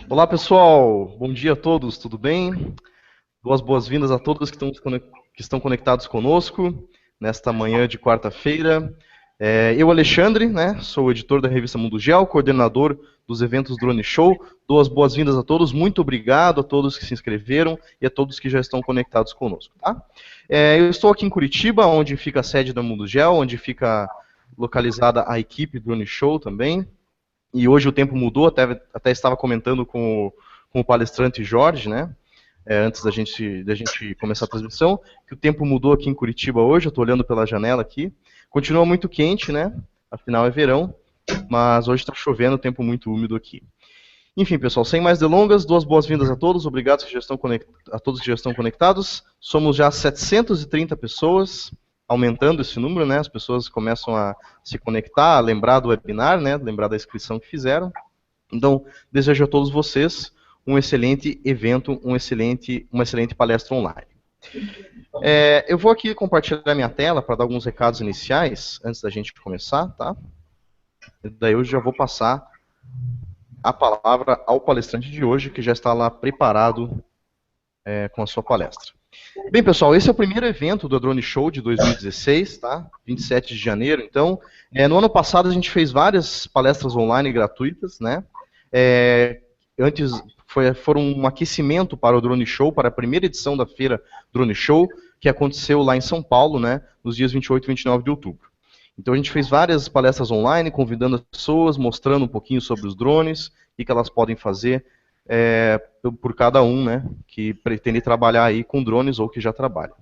Olá pessoal, bom dia a todos, tudo bem? Boas-vindas a todos que estão conectados conosco nesta manhã de quarta-feira. Eu, Alexandre, né, sou o editor da revista Mundo Geo, coordenador dos eventos Drone Show. Dou as boas-vindas a todos, muito obrigado a todos que se inscreveram e a todos que já estão conectados conosco. Tá? Eu estou aqui em Curitiba, onde fica a sede da Mundo Geo, onde fica localizada a equipe Drone Show também. E hoje o tempo mudou, até estava comentando com o palestrante Jorge, né? Antes da gente começar a transmissão, que o tempo mudou aqui em Curitiba hoje, eu estou olhando pela janela aqui. Continua muito quente, né? Afinal é verão, mas hoje está chovendo, tempo muito úmido aqui. Enfim, pessoal, sem mais delongas, duas boas-vindas a todos, obrigado a todos que já estão conectados. Somos já 730 pessoas, aumentando esse número, né? As pessoas começam a se conectar, a lembrar do webinar, né? Lembrar da inscrição que fizeram. Então, desejo a todos vocês um excelente evento, uma excelente palestra online. Eu vou aqui compartilhar minha tela para dar alguns recados iniciais, antes da gente começar, tá? Daí eu já vou passar a palavra ao palestrante de hoje, que já está lá preparado com a sua palestra. Bem, pessoal, esse é o primeiro evento do Drone Show de 2016, tá? 27 de janeiro. Então, no ano passado a gente fez várias palestras online gratuitas, né? Antes foram um aquecimento para o Drone Show, para a primeira edição da feira Drone Show, que aconteceu lá em São Paulo, né? Nos dias 28 e 29 de outubro. Então a gente fez várias palestras online, convidando as pessoas, mostrando um pouquinho sobre os drones, o que elas podem fazer por cada um, né, que pretende trabalhar aí com drones ou que já trabalha.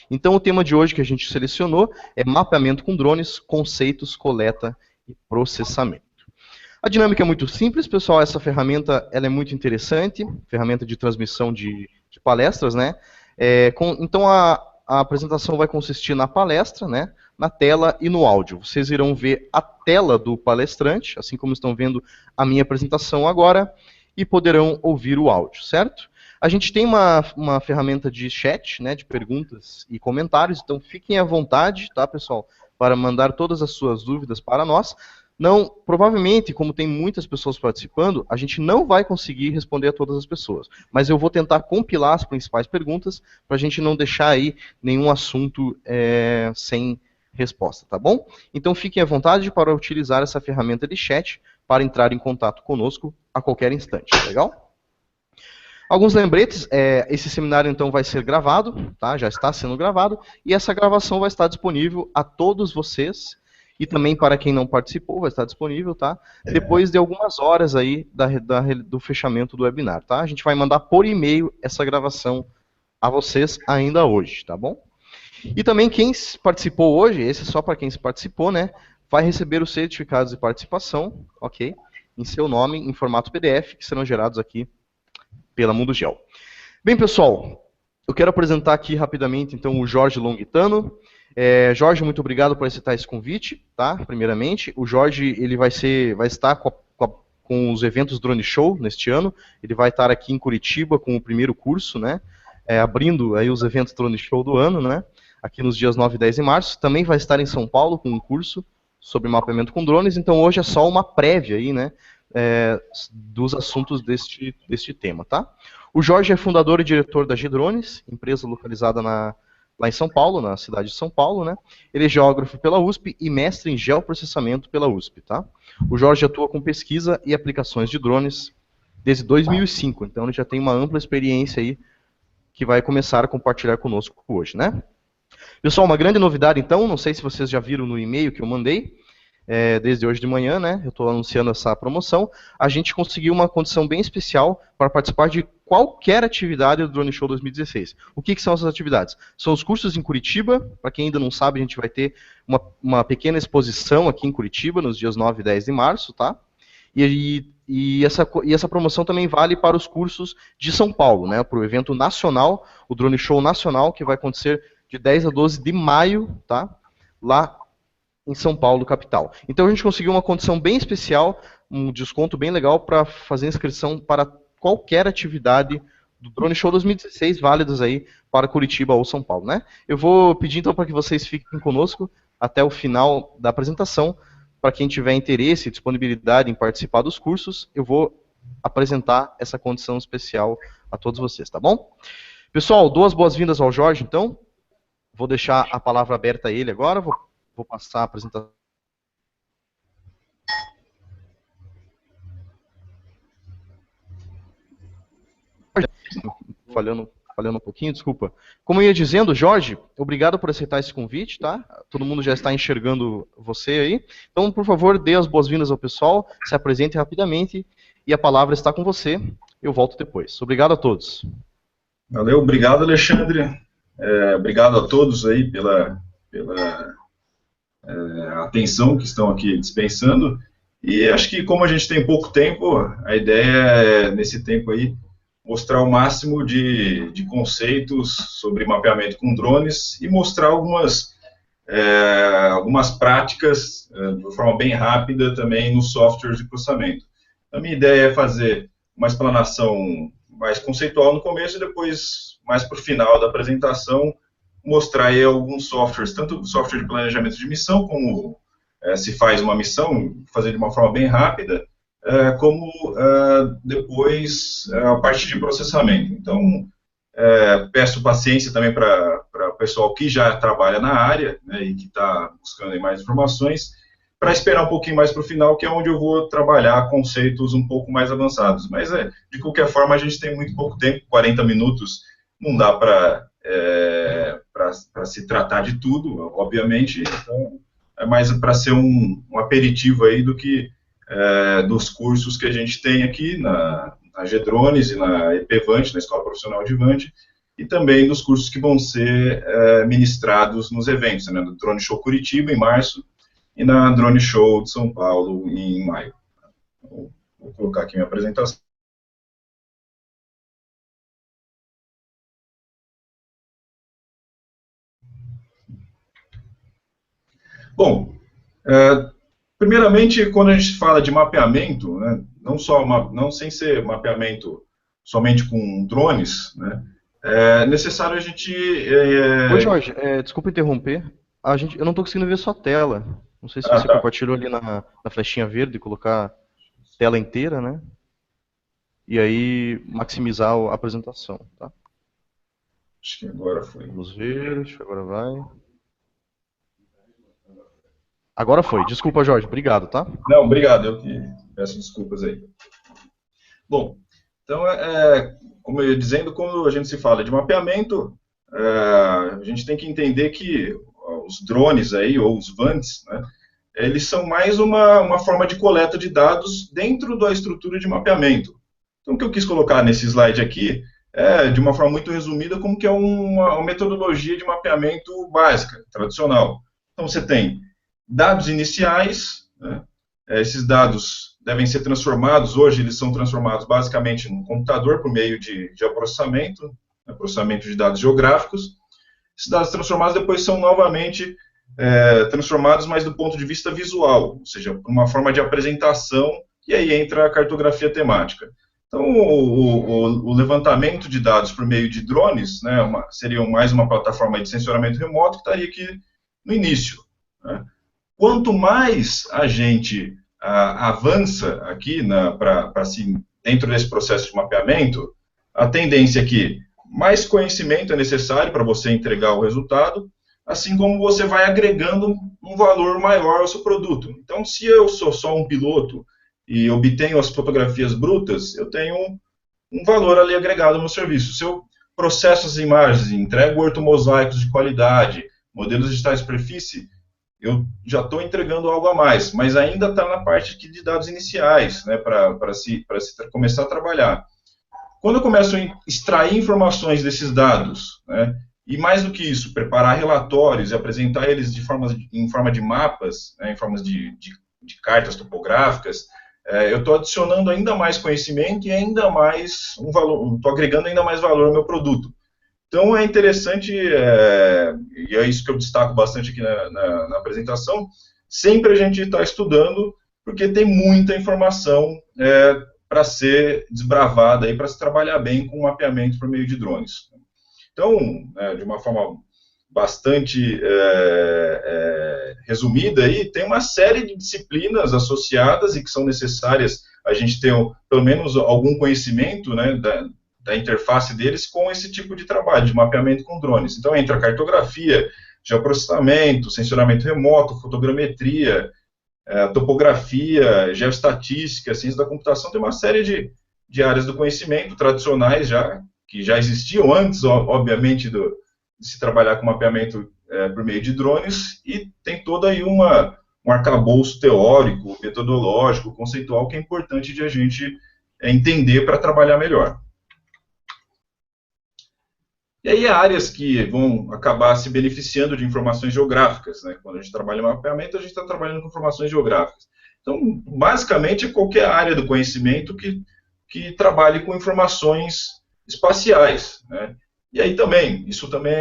Então o tema de hoje que a gente selecionou é mapeamento com drones, conceitos, coleta e processamento. A dinâmica é muito simples, pessoal, essa ferramenta ela é muito interessante, ferramenta de transmissão de palestras, né, então a apresentação vai consistir na palestra, né, na tela e no áudio. Vocês irão ver a tela do palestrante, assim como estão vendo a minha apresentação agora, e poderão ouvir o áudio, certo? A gente tem uma ferramenta de chat, né, de perguntas e comentários, então fiquem à vontade, tá, pessoal, para mandar todas as suas dúvidas para nós. Não, provavelmente, como tem muitas pessoas participando, a gente não vai conseguir responder a todas as pessoas, mas eu vou tentar compilar as principais perguntas para a gente não deixar aí nenhum assunto sem resposta, tá bom? Então fiquem à vontade para utilizar essa ferramenta de chat para entrar em contato conosco a qualquer instante, legal? Alguns lembretes, esse seminário então vai ser gravado, tá? Já está sendo gravado, e essa gravação vai estar disponível a todos vocês, e também para quem não participou, vai estar disponível, tá? Depois de algumas horas aí do fechamento do webinar, tá? A gente vai mandar por e-mail essa gravação a vocês ainda hoje, tá bom? E também quem participou hoje, esse é só para quem participou, né? Vai receber os certificados de participação, ok? Em seu nome, em formato PDF, que serão gerados aqui pela Mundo Geo. Bem, pessoal, eu quero apresentar aqui rapidamente, então, o Jorge Longuitano. Jorge, muito obrigado por aceitar esse convite, tá? Primeiramente, o Jorge, ele vai estar com os eventos Drone Show neste ano. Ele vai estar aqui em Curitiba com o primeiro curso, né? Abrindo aí os eventos Drone Show do ano, né? Aqui nos dias 9 e 10 de março. Também vai estar em São Paulo com um curso sobre mapeamento com drones, então hoje é só uma prévia aí, né, dos assuntos deste tema, tá? O Jorge é fundador e diretor da G-Drones, empresa localizada lá em São Paulo, na cidade de São Paulo, né? Ele é geógrafo pela USP e mestre em geoprocessamento pela USP, tá? O Jorge atua com pesquisa e aplicações de drones desde 2005, então ele já tem uma ampla experiência aí que vai começar a compartilhar conosco hoje, né? Pessoal, uma grande novidade então, não sei se vocês já viram no e-mail que eu mandei, desde hoje de manhã, né, eu estou anunciando essa promoção, a gente conseguiu uma condição bem especial para participar de qualquer atividade do Drone Show 2016. O que são essas atividades? São os cursos em Curitiba, para quem ainda não sabe, a gente vai ter uma pequena exposição aqui em Curitiba, nos dias 9 e 10 de março, tá? E essa promoção também vale para os cursos de São Paulo, né, para o evento nacional, o Drone Show Nacional, que vai acontecer de 10 a 12 de maio, tá? Lá em São Paulo, capital. Então a gente conseguiu uma condição bem especial, um desconto bem legal para fazer inscrição para qualquer atividade do Drone Show 2016, válidas aí para Curitiba ou São Paulo, né? Eu vou pedir então para que vocês fiquem conosco até o final da apresentação para quem tiver interesse e disponibilidade em participar dos cursos, eu vou apresentar essa condição especial a todos vocês, tá bom? Pessoal, duas boas-vindas ao Jorge, então. Vou deixar a palavra aberta a ele agora, vou passar a apresentação. Falhando um pouquinho, desculpa. Como eu ia dizendo, Jorge, obrigado por aceitar esse convite, tá? Todo mundo já está enxergando você aí. Então, por favor, dê as boas-vindas ao pessoal, se apresente rapidamente e a palavra está com você. Eu volto depois. Obrigado a todos. Valeu, obrigado, Alexandre. Obrigado a todos aí pela atenção que estão aqui dispensando. E acho que como a gente tem pouco tempo, a ideia é, nesse tempo aí, mostrar o máximo de conceitos sobre mapeamento com drones e mostrar algumas práticas de forma bem rápida também nos softwares de processamento. A minha ideia é fazer uma explanação mais conceitual no começo e depois, mais para o final da apresentação, mostrar aí alguns softwares, tanto o software de planejamento de missão, como se faz uma missão, fazer de uma forma bem rápida, como depois a parte de processamento. Então, peço paciência também para o pessoal que já trabalha na área, né, e que está buscando aí mais informações, para esperar um pouquinho mais para o final, que é onde eu vou trabalhar conceitos um pouco mais avançados. Mas, de qualquer forma, a gente tem muito pouco tempo, 40 minutos, não dá para se tratar de tudo, obviamente, então é mais para ser um aperitivo aí do que dos cursos que a gente tem aqui na GDrones e na EPVANT, na Escola Profissional de Vant, e também dos cursos que vão ser ministrados nos eventos, né, no Drone Show Curitiba, em março, e na Drone Show de São Paulo, em maio. Vou colocar aqui minha apresentação. Bom, primeiramente, quando a gente fala de mapeamento, né, não sem ser mapeamento somente com drones, né, é necessário a gente... Oi, Jorge, desculpa interromper. Eu não estou conseguindo ver sua tela. Não sei se você compartilhou ali na flechinha verde, colocar tela inteira, né? E aí maximizar a apresentação, tá? Acho que agora foi. Vamos ver, acho que agora vai. Agora foi. Desculpa, Jorge. Obrigado, tá? Não, obrigado. Eu que peço desculpas aí. Bom, então, como eu ia dizendo, quando a gente se fala de mapeamento, a gente tem que entender que os drones aí, ou os VANTs, né, eles são mais uma forma de coleta de dados dentro da estrutura de mapeamento. Então, o que eu quis colocar nesse slide aqui é, de uma forma muito resumida, como que é uma metodologia de mapeamento básica, tradicional. Então, você tem dados iniciais, né? Esses dados devem ser transformados, hoje eles são transformados basicamente no computador por meio de processamento, né, processamento de dados geográficos. Esses dados transformados depois são novamente transformados, mas do ponto de vista visual, ou seja, por uma forma de apresentação, e aí entra a cartografia temática. Então, o levantamento de dados por meio de drones, né, seria mais uma plataforma de sensoramento remoto que estaria aqui no início, né? Quanto mais a gente avança aqui dentro desse processo de mapeamento, a tendência é que mais conhecimento é necessário para você entregar o resultado, assim como você vai agregando um valor maior ao seu produto. Então, se eu sou só um piloto e obtenho as fotografias brutas, eu tenho um valor ali agregado ao meu serviço. Se eu processo as imagens, entrego ortomosaicos de qualidade, modelos digitais de superfície, eu já estou entregando algo a mais, mas ainda está na parte de dados iniciais, né, para se começar a trabalhar. Quando eu começo a extrair informações desses dados, né, e mais do que isso, preparar relatórios e apresentar eles em forma de mapas, né, em formas de cartas topográficas, eu estou adicionando ainda mais conhecimento e ainda mais um valor, estou agregando ainda mais valor ao meu produto. Então, é interessante, e é isso que eu destaco bastante aqui na apresentação, sempre a gente está estudando, porque tem muita informação para ser desbravada, para se trabalhar bem com mapeamento por meio de drones. Então, de uma forma bastante resumida aí, tem uma série de disciplinas associadas e que são necessárias a gente ter pelo menos algum conhecimento, né, da interface deles com esse tipo de trabalho, de mapeamento com drones. Então entra cartografia, geoprocessamento, sensoramento remoto, fotogrametria, topografia, geoestatística, ciência da computação, tem uma série de áreas do conhecimento tradicionais já, que já existiam antes, obviamente, de se trabalhar com mapeamento por meio de drones, e tem todo aí um arcabouço teórico, metodológico, conceitual, que é importante de a gente entender para trabalhar melhor. E aí áreas que vão acabar se beneficiando de informações geográficas, né? Quando a gente trabalha em mapeamento, a gente está trabalhando com informações geográficas. Então, basicamente, qualquer área do conhecimento que trabalhe com informações espaciais, né? E aí também, isso também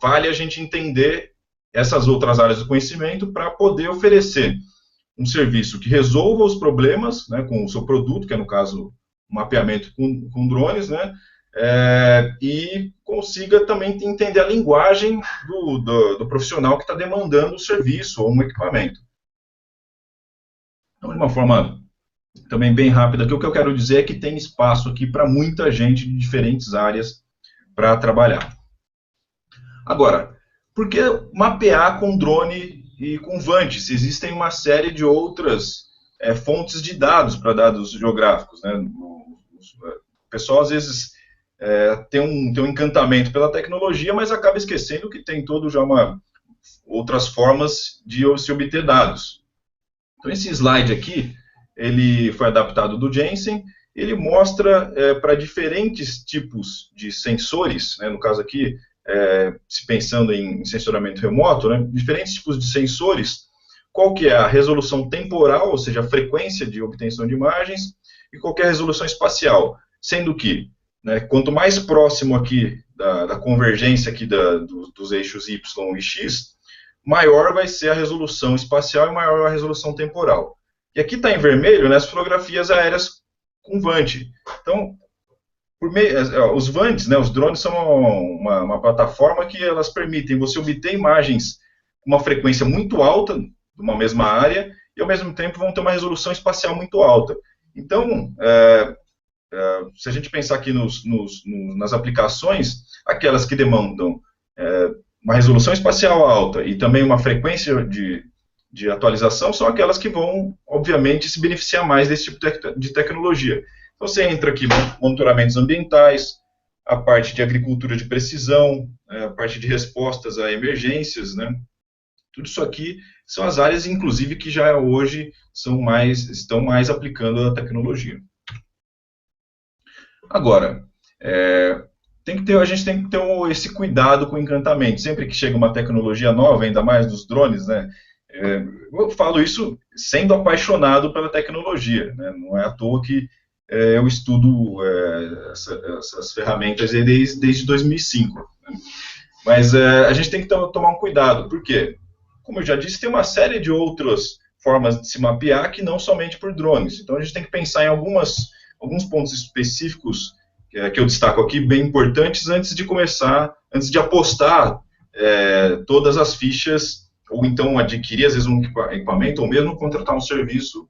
vale a gente entender essas outras áreas do conhecimento para poder oferecer um serviço que resolva os problemas, né, com o seu produto, que é, no caso, mapeamento com drones, né, e consiga também entender a linguagem do profissional que está demandando o serviço ou um equipamento. Então, de uma forma também bem rápida, que o que eu quero dizer é que tem espaço aqui para muita gente de diferentes áreas para trabalhar. Agora, por que mapear com drone e com VANTs? Existem uma série de outras fontes de dados para dados geográficos, né? O pessoal, às vezes, tem um encantamento pela tecnologia, mas acaba esquecendo que tem outras formas de se obter dados. Então, esse slide aqui, ele foi adaptado do Jensen, ele mostra para diferentes tipos de sensores, né, no caso aqui, se pensando em sensoramento remoto, né, diferentes tipos de sensores, qual que é a resolução temporal, ou seja, a frequência de obtenção de imagens, e qual que é a resolução espacial, sendo que, né, quanto mais próximo aqui da convergência aqui dos eixos Y e X, maior vai ser a resolução espacial e maior a resolução temporal. E aqui está em vermelho, né, as fotografias aéreas com VANT. Então, os VANTs, né, os drones, são uma plataforma que elas permitem você obter imagens com uma frequência muito alta, de uma mesma área, e ao mesmo tempo vão ter uma resolução espacial muito alta. Então, se a gente pensar aqui nas aplicações, aquelas que demandam uma resolução espacial alta e também uma frequência de atualização, são aquelas que vão, obviamente, se beneficiar mais desse tipo de tecnologia. Então, você entra aqui, monitoramentos ambientais, a parte de agricultura de precisão, a parte de respostas a emergências, né? Tudo isso aqui são as áreas, inclusive, que já hoje estão mais aplicando a tecnologia. Agora, a gente tem que ter esse cuidado com o encantamento. Sempre que chega uma tecnologia nova, ainda mais dos drones, né? Eu falo isso sendo apaixonado pela tecnologia, né? Não é à toa que eu estudo essas ferramentas desde 2005. Né? Mas a gente tem que tomar um cuidado, porque, como eu já disse, tem uma série de outras formas de se mapear que não somente por drones. Então a gente tem que pensar em alguns pontos específicos que eu destaco aqui, bem importantes, antes de apostar todas as fichas, ou então adquirir, às vezes, um equipamento, ou mesmo contratar um serviço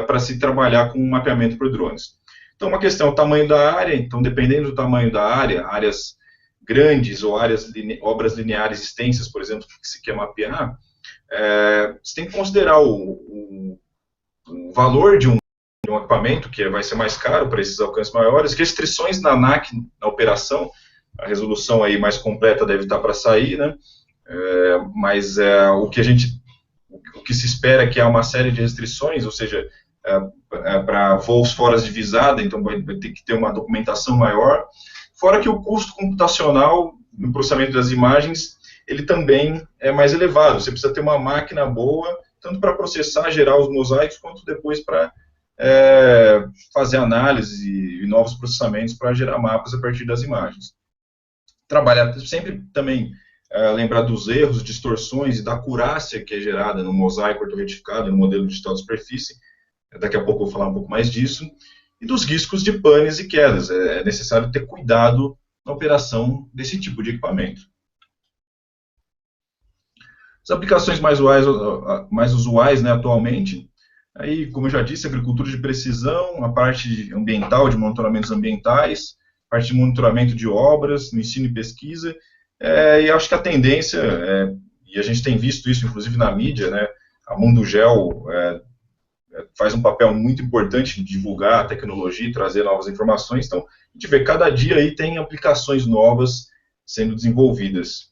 para se trabalhar com mapeamento por drones. Então, uma questão é o tamanho da área. Então, dependendo do tamanho da área, áreas grandes ou obras lineares extensas, por exemplo, que se quer mapear, você tem que considerar o valor de um equipamento, que vai ser mais caro para esses alcances maiores, restrições na ANAC, na operação, a resolução aí mais completa deve estar para sair, né? Mas o que se espera é que há uma série de restrições, ou seja, para voos fora de visada, então vai ter que ter uma documentação maior, fora que o custo computacional no processamento das imagens, ele também é mais elevado. Você precisa ter uma máquina boa, tanto para processar, gerar os mosaicos, quanto depois para fazer análise e novos processamentos para gerar mapas a partir das imagens. Trabalhar sempre também, lembrar dos erros, distorções e da acurácia que é gerada no mosaico ortoretificado, no modelo digital de superfície. Daqui a pouco eu vou falar um pouco mais disso. E dos riscos de panes e quedas. É necessário ter cuidado na operação desse tipo de equipamento. As aplicações mais usuais, né, atualmente, aí, como eu já disse, agricultura de precisão, a parte ambiental, de monitoramentos ambientais, a parte de monitoramento de obras, no ensino e pesquisa, e acho que a tendência, e a gente tem visto isso inclusive na mídia, né, a Mundugel faz um papel muito importante em divulgar a tecnologia e trazer novas informações, então a gente vê cada dia aí tem aplicações novas sendo desenvolvidas.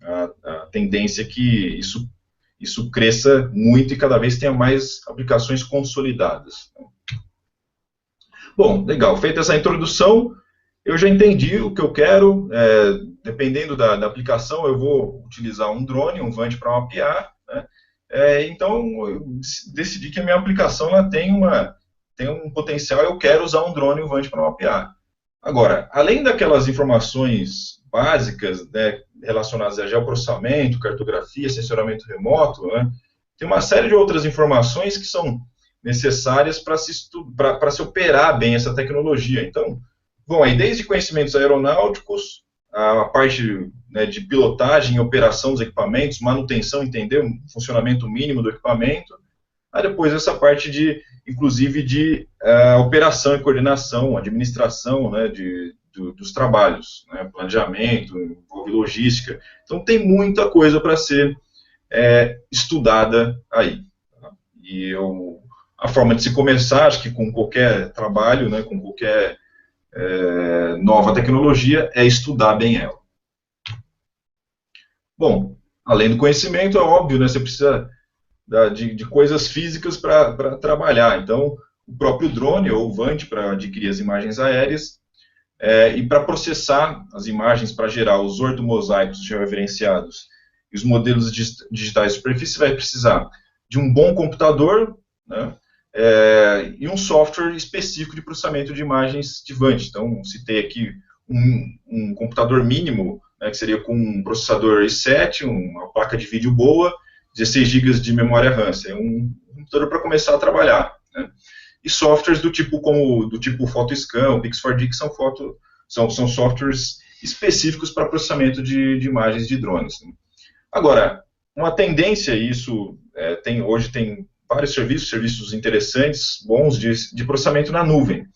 A tendência é que isso cresça muito e cada vez tenha mais aplicações consolidadas. Bom, legal. Feita essa introdução, eu já entendi o que eu quero. Dependendo da aplicação, eu vou utilizar um drone, um VANT para mapear, né? Então, eu decidi que a minha aplicação ela tem um potencial, eu quero usar um drone e um VANT para mapear. Agora, além daquelas informações básicas, né, relacionadas a geoprocessamento, cartografia, sensoramento remoto, né, tem uma série de outras informações que são necessárias para se operar bem essa tecnologia. Então, vão aí desde conhecimentos aeronáuticos, a parte, né, de pilotagem e operação dos equipamentos, manutenção, entender o funcionamento mínimo do equipamento, aí depois essa parte inclusive de operação e coordenação, administração, né, dos trabalhos, né, planejamento, envolve logística. Então tem muita coisa para ser estudada aí. E a forma de se começar, acho que com qualquer trabalho, né, com qualquer nova tecnologia, é estudar bem ela. Bom, além do conhecimento, é óbvio, né, você precisa de coisas físicas para trabalhar. Então, o próprio drone ou o VANT para adquirir as imagens aéreas e para processar as imagens para gerar os ortomosaicos georreferenciados e os modelos digitais de superfície, vai precisar de um bom computador, né, e um software específico de processamento de imagens de VANT. Então, citei aqui um computador mínimo, né, que seria com um processador i7, uma placa de vídeo boa, 16 GB de memória RAM, é um computador para começar a trabalhar, né? E softwares do tipo PhotoScan, o Pix4D, que são softwares específicos para processamento de imagens de drones, né? Agora, uma tendência, isso hoje tem vários serviços interessantes, bons de processamento na nuvem.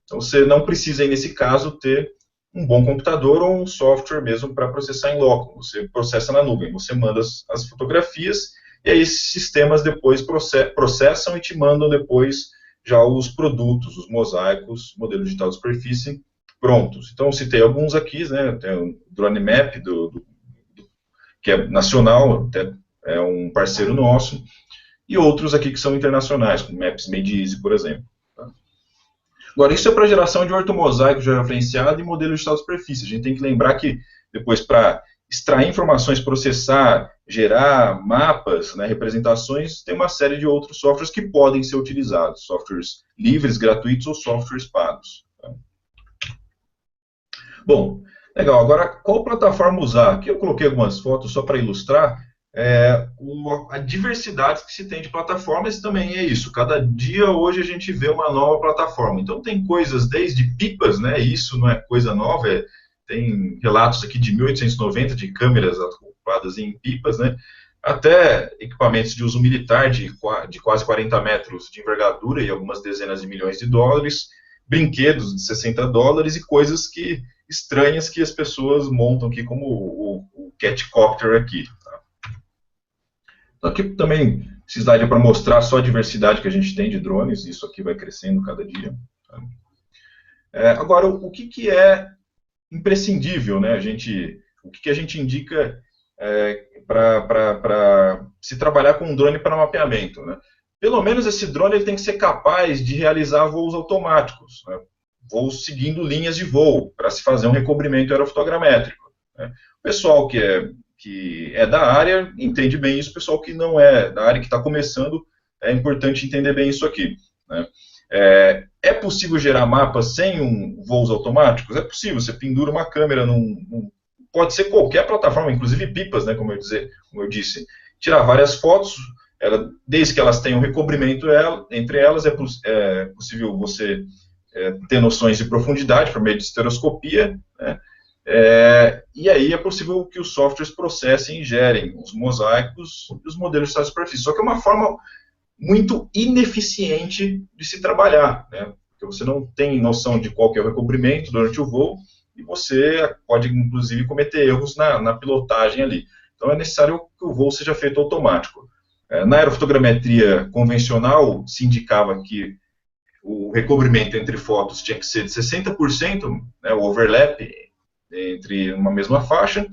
Então você não precisa, aí, nesse caso, ter um bom computador ou um software mesmo para processar em loco. Você processa na nuvem, você manda as fotografias e aí esses sistemas depois processam e te mandam depois já os produtos, os mosaicos, modelo digital de superfície prontos. Então, citei alguns aqui, né? Tem o Drone Map, que é nacional, até é um parceiro nosso, e outros aqui que são internacionais, como Maps Made Easy, por exemplo. Agora, isso é para geração de ortomosaico georreferenciado e modelo digital de superfície. A gente tem que lembrar que, depois, para extrair informações, processar, gerar mapas, né, representações, tem uma série de outros softwares que podem ser utilizados. Softwares livres, gratuitos ou softwares pagos. Tá? Bom, legal. Agora, qual plataforma usar? Aqui eu coloquei algumas fotos só para ilustrar. A diversidade que se tem de plataformas também é isso. Cada dia, hoje, a gente vê uma nova plataforma. Então, tem coisas desde pipas, né? Isso não é coisa nova. Tem relatos aqui de 1890 de câmeras ocupadas em pipas, né? Até equipamentos de uso militar de quase 40 metros de envergadura e algumas dezenas de milhões de dólares, brinquedos de $60 e coisas estranhas que as pessoas montam aqui, como o Catcopter aqui. Aqui também, esse slide é para mostrar só a diversidade que a gente tem de drones, isso aqui vai crescendo cada dia. Agora, o que é imprescindível, né? O que a gente indica para se trabalhar com um drone para mapeamento, né? Pelo menos esse drone ele tem que ser capaz de realizar voos automáticos, né? Voos seguindo linhas de voo, para se fazer um recobrimento aerofotogramétrico, né? O pessoal que é da área entende bem isso, o pessoal que não é da área, que está começando, é importante entender bem isso aqui, né? É possível gerar mapas sem voos automáticos? É possível, você pendura uma câmera pode ser qualquer plataforma, inclusive pipas, né, como eu disse, tirar várias fotos, desde que elas tenham recobrimento entre elas, é possível você ter noções de profundidade por meio de estereoscopia, né? E aí é possível que os softwares processem e gerem os mosaicos e os modelos de superfície. Só que é uma forma muito ineficiente de se trabalhar, né? Porque você não tem noção de qual que é o recobrimento durante o voo e você pode, inclusive, cometer erros na pilotagem ali. Então, é necessário que o voo seja feito automático. Na aerofotogrametria convencional, se indicava que o recobrimento entre fotos tinha que ser de 60%, né, o overlap entre uma mesma faixa,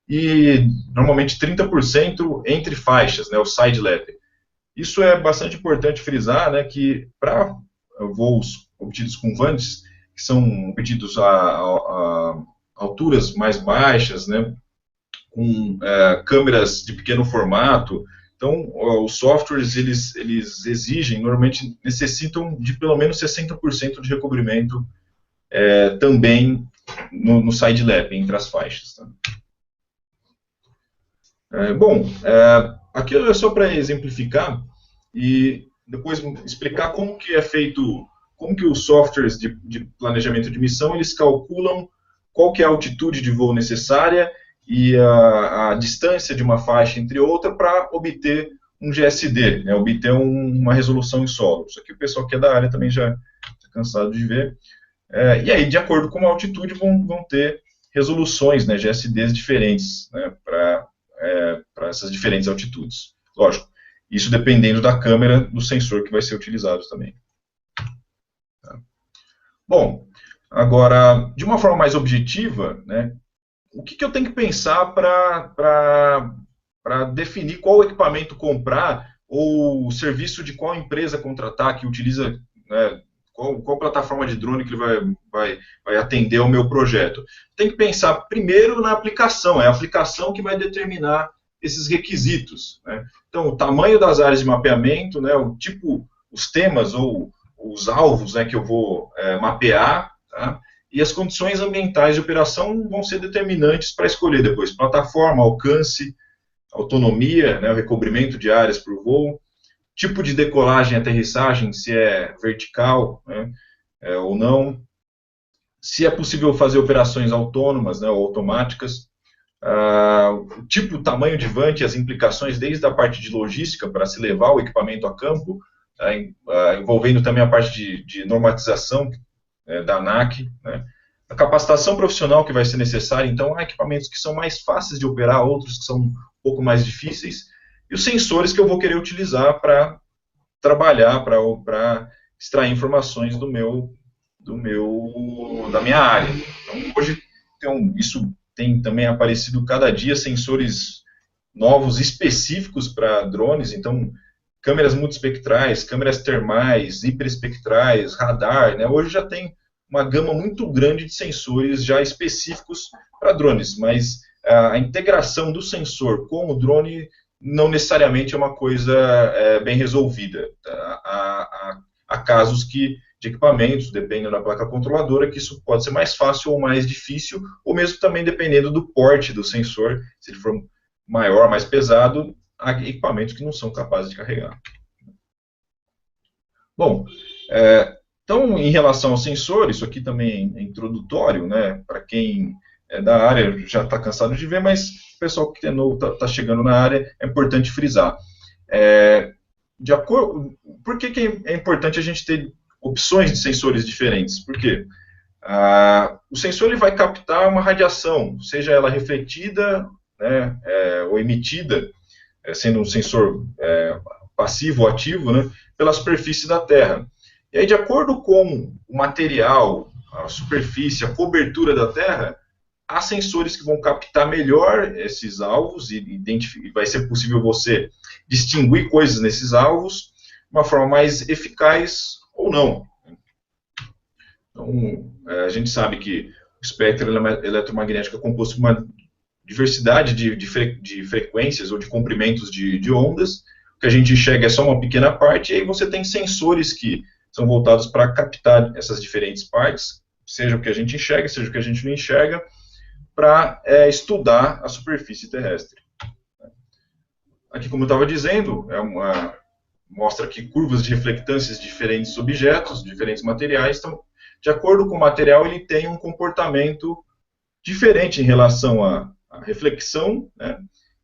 e normalmente 30% entre faixas, né, o side lap. Isso é bastante importante frisar, né, que para voos obtidos com VANTs, que são obtidos a alturas mais baixas, né, com câmeras de pequeno formato, então os softwares eles exigem, normalmente necessitam de pelo menos 60% de recobrimento também no side lap, entre as faixas. Tá? Aqui é só para exemplificar e depois explicar como que é feito, como que os softwares de planejamento de missão, eles calculam qual que é a altitude de voo necessária e a distância de uma faixa entre outra para obter um GSD, né, obter uma resolução em solo. Isso aqui o pessoal que é da área também já está cansado de ver. E aí, de acordo com a altitude, vão ter resoluções, né, GSDs diferentes, né, para essas diferentes altitudes. Lógico, isso dependendo da câmera do sensor que vai ser utilizado também. Tá? Bom, agora, de uma forma mais objetiva, né, o que eu tenho que pensar para definir qual equipamento comprar ou o serviço de qual empresa contratar que utiliza, né, qual plataforma de drone que ele vai atender ao meu projeto. Tem que pensar primeiro na aplicação, é a aplicação que vai determinar esses requisitos. Né? Então, o tamanho das áreas de mapeamento, né, o tipo, os temas ou os alvos, né, que eu vou mapear, tá? E as condições ambientais de operação vão ser determinantes para escolher depois plataforma, alcance, autonomia, né, o recobrimento de áreas para o voo, tipo de decolagem e aterrissagem, se é vertical, né, ou não, se é possível fazer operações autônomas, né, ou automáticas, o tipo, tamanho de vante, as implicações desde a parte de logística para se levar o equipamento a campo, envolvendo também a parte de normatização da ANAC, né, a capacitação profissional que vai ser necessária. Então, há equipamentos que são mais fáceis de operar, outros que são um pouco mais difíceis, e os sensores que eu vou querer utilizar para trabalhar, para extrair informações da minha área. Então, hoje, isso tem também aparecido cada dia sensores novos específicos para drones, então, câmeras multiespectrais, câmeras termais, hiperespectrais, radar, né? Hoje já tem uma gama muito grande de sensores já específicos para drones, mas a integração do sensor com o drone não necessariamente é uma coisa bem resolvida. Há casos de equipamentos, dependendo da placa controladora, que isso pode ser mais fácil ou mais difícil, ou mesmo também dependendo do porte do sensor, se ele for maior, mais pesado, há equipamentos que não são capazes de carregar. Bom, então, em relação ao sensor, isso aqui também é introdutório, né, para quem é da área já está cansado de ver, mas o pessoal que está chegando na área, é importante frisar. Por que é importante a gente ter opções de sensores diferentes? Porque o sensor ele vai captar uma radiação, seja ela refletida, né, ou emitida, sendo um sensor passivo ou ativo, né, pela superfície da Terra. E aí, de acordo com o material, a superfície, a cobertura da Terra, há sensores que vão captar melhor esses alvos e vai ser possível você distinguir coisas nesses alvos de uma forma mais eficaz ou não. Então, a gente sabe que o espectro eletromagnético é composto por uma diversidade de frequências ou de comprimentos de ondas. O que a gente enxerga é só uma pequena parte, e aí você tem sensores que são voltados para captar essas diferentes partes, seja o que a gente enxerga, seja o que a gente não enxerga, para estudar a superfície terrestre. Aqui, como eu estava dizendo, mostra aqui curvas de reflectâncias de diferentes objetos, diferentes materiais. Então, de acordo com o material, ele tem um comportamento diferente em relação à reflexão, né,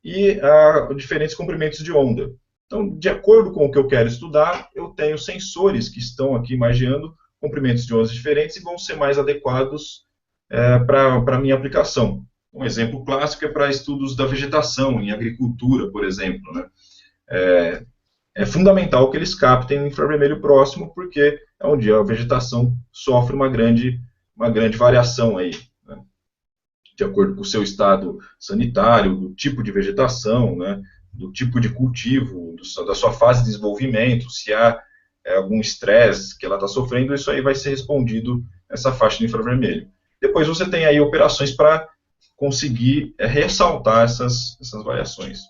e a diferentes comprimentos de onda. Então, de acordo com o que eu quero estudar, eu tenho sensores que estão aqui imaginando comprimentos de ondas diferentes e vão ser mais adequados para a minha aplicação. Um exemplo clássico é para estudos da vegetação, em agricultura, por exemplo, né? É fundamental que eles captem o infravermelho próximo, porque é onde a vegetação sofre uma grande variação aí, né? De acordo com o seu estado sanitário, do tipo de vegetação, né? Do tipo de cultivo, da sua fase de desenvolvimento, se há algum estresse que ela está sofrendo, isso aí vai ser respondido nessa faixa do infravermelho. Depois você tem aí operações para conseguir ressaltar essas variações.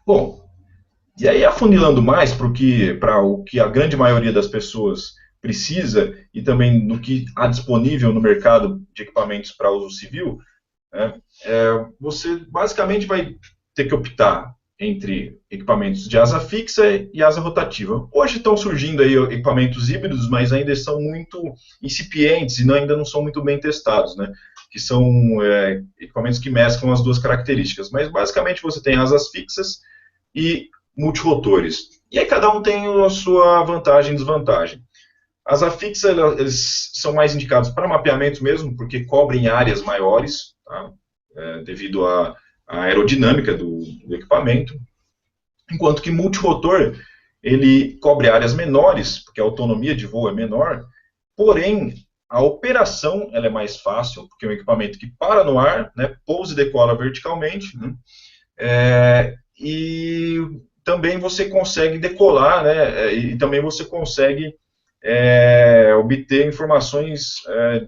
Bom, e aí afunilando mais para o que a grande maioria das pessoas precisa e também no que há disponível no mercado de equipamentos para uso civil, né, você basicamente vai ter que optar entre equipamentos de asa fixa e asa rotativa. Hoje estão surgindo aí equipamentos híbridos, mas ainda são muito incipientes e ainda não são muito bem testados, né? Que são equipamentos que mesclam as duas características. Mas basicamente você tem asas fixas e multirotores. E aí cada um tem a sua vantagem e desvantagem. As asa fixa, eles são mais indicados para mapeamento mesmo, porque cobrem áreas maiores, tá? Devido à aerodinâmica do equipamento. Enquanto que multirotor, ele cobre áreas menores, porque a autonomia de voo é menor, porém, a operação ela é mais fácil, porque é um equipamento que para no ar, né, pousa e decola verticalmente, né, e também você consegue decolar, né, e também você consegue obter informações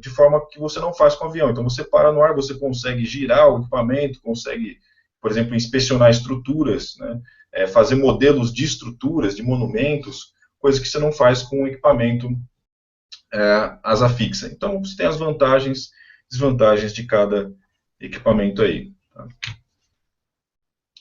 de forma que você não faz com o avião. Então, você para no ar, você consegue girar o equipamento, consegue, por exemplo, inspecionar estruturas, né, fazer modelos de estruturas, de monumentos, coisas que você não faz com o equipamento asa fixa. Então, você tem as vantagens e desvantagens de cada equipamento aí. Tá?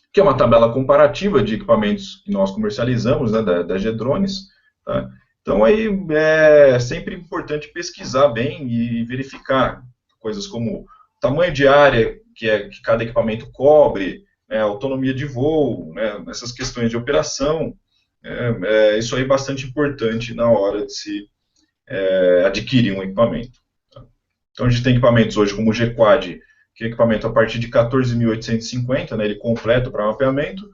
Aqui é uma tabela comparativa de equipamentos que nós comercializamos, né, da G-Drones. Tá? Então, aí é sempre importante pesquisar bem e verificar coisas como tamanho de área que cada equipamento cobre, autonomia de voo, né, essas questões de operação. Isso aí é bastante importante na hora de se adquirir um equipamento. Tá? Então, a gente tem equipamentos hoje como o G-Quad, que é equipamento a partir de 14.850, né, ele completo para mapeamento,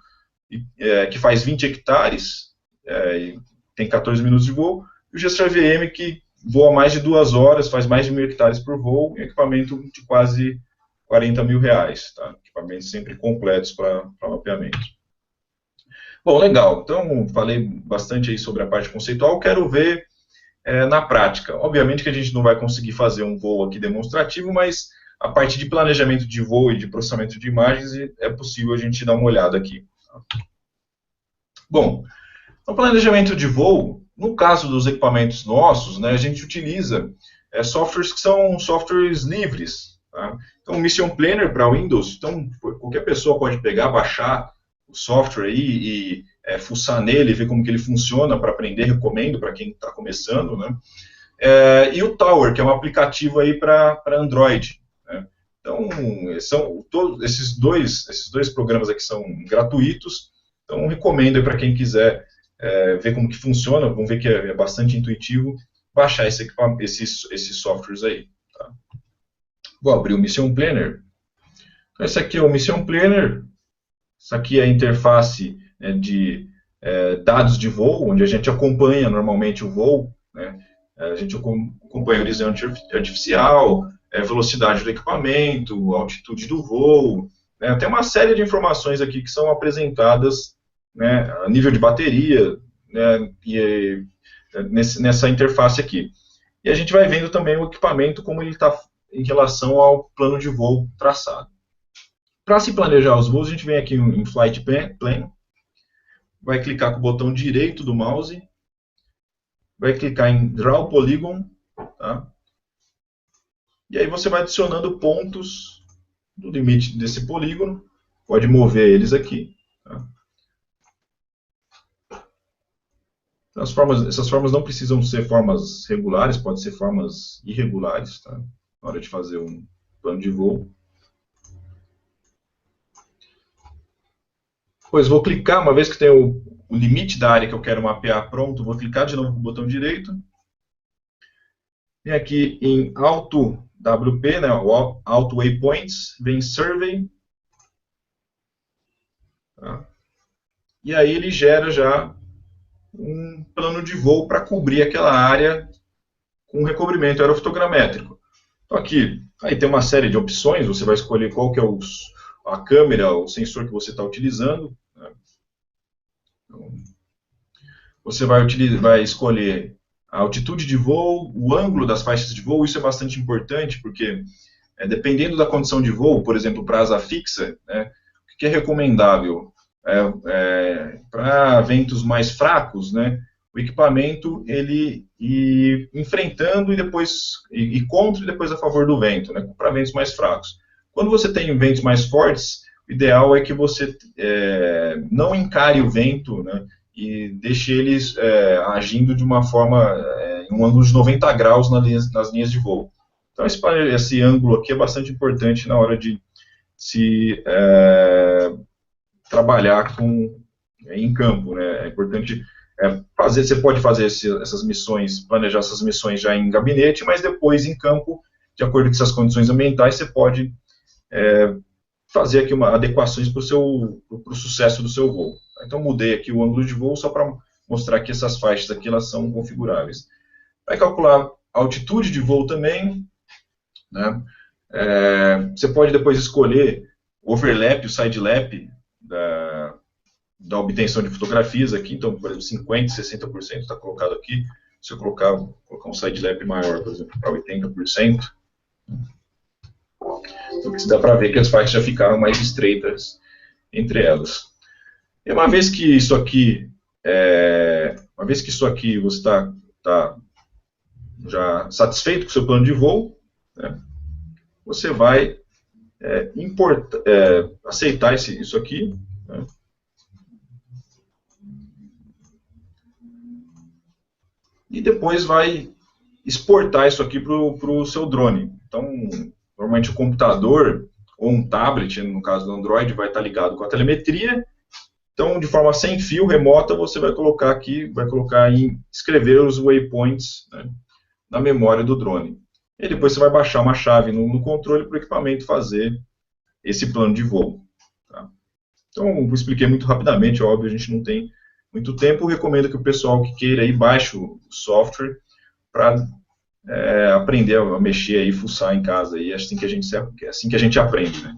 que faz 20 hectares, e tem 14 minutos de voo, e o Gestra VM, que voa mais de 2 horas, faz mais de 1.000 hectares por voo, e equipamento de quase 40 mil reais, tá? Equipamentos sempre completos para mapeamento. Bom, legal, então falei bastante aí sobre a parte conceitual, quero ver na prática. Obviamente que a gente não vai conseguir fazer um voo aqui demonstrativo, mas a parte de planejamento de voo e de processamento de imagens é possível a gente dar uma olhada aqui. Bom, no planejamento de voo, no caso dos equipamentos nossos, né, a gente utiliza softwares que são softwares livres. Tá? Então, o Mission Planner para Windows, então qualquer pessoa pode pegar, baixar o software aí e fuçar nele, ver como que ele funciona para aprender, recomendo para quem está começando, né? E o Tower, que é um aplicativo aí para Android. Né? Então, são todos esses dois programas aqui são gratuitos, então recomendo para quem quiser ver como que funciona, vamos ver que é bastante intuitivo, baixar esses softwares aí. Tá? Vou abrir o Mission Planner. Então, esse aqui é o Mission Planner, isso aqui é a interface de dados de voo, onde a gente acompanha normalmente o voo, né? A gente acompanha o horizonte artificial, velocidade do equipamento, altitude do voo, né? Tem uma série de informações aqui que são apresentadas, né, a nível de bateria, né, nessa interface aqui. E a gente vai vendo também o equipamento, como ele está em relação ao plano de voo traçado. Para se planejar os voos, a gente vem aqui em Flight Plan, vai clicar com o botão direito do mouse, vai clicar em Draw Polygon, tá? E aí você vai adicionando pontos no limite desse polígono, pode mover eles aqui. Tá? Então, essas formas não precisam ser formas regulares, podem ser formas irregulares. Tá? na hora de fazer um plano de voo. Depois vou clicar, uma vez que tem o limite da área que eu quero mapear pronto, vou clicar de novo com o botão direito. Vem aqui em Auto WP, né, o Auto Waypoints, vem Survey. Tá? E aí ele gera já um plano de voo para cobrir aquela área com recobrimento aerofotogramétrico. Então aqui, aí tem uma série de opções, você vai escolher qual que é a câmera, o sensor que você está utilizando. Né? Então, você vai escolher a altitude de voo, o ângulo das faixas de voo, isso é bastante importante, porque dependendo da condição de voo, por exemplo, para asa fixa, né, o que é recomendável? Para ventos mais fracos, né, o equipamento ele ir enfrentando e depois contra e depois a favor do vento, né, para ventos mais fracos. Quando você tem ventos mais fortes, o ideal é que você não encare o vento, né, e deixe eles agindo de uma forma, em um ângulo de 90 graus nas linhas de voo. Então esse ângulo aqui é bastante importante na hora de se trabalhar em campo, né? É importante você pode fazer essas missões, planejar essas missões já em gabinete, mas depois em campo, de acordo com essas condições ambientais, você pode fazer aqui adequações para o sucesso do seu voo. Então mudei aqui o ângulo de voo só para mostrar que essas faixas aqui elas são configuráveis. Vai calcular a altitude de voo também, né? Você pode depois escolher o overlap, o sidelap da obtenção de fotografias aqui, então, por exemplo, 50%, 60% está colocado aqui. Se eu colocar um sidelap maior, por exemplo, para 80%, então, dá para ver que as faixas já ficaram mais estreitas entre elas. E uma vez que isso aqui você está já satisfeito com o seu plano de voo, né, você vai aceitar isso aqui, né, e depois vai exportar isso aqui para o seu drone. Então, normalmente o computador ou um tablet, no caso do Android, vai estar ligado com a telemetria. Então, de forma sem fio, remota, você vai colocar aqui, escrever os waypoints, né, na memória do drone. E depois você vai baixar uma chave no controle para o equipamento fazer esse plano de voo. Tá? Então, eu expliquei muito rapidamente, óbvio, a gente não tem muito tempo. Eu recomendo que o pessoal que queira aí baixe o software para aprender a mexer e fuçar em casa. E é assim que a gente aprende, né?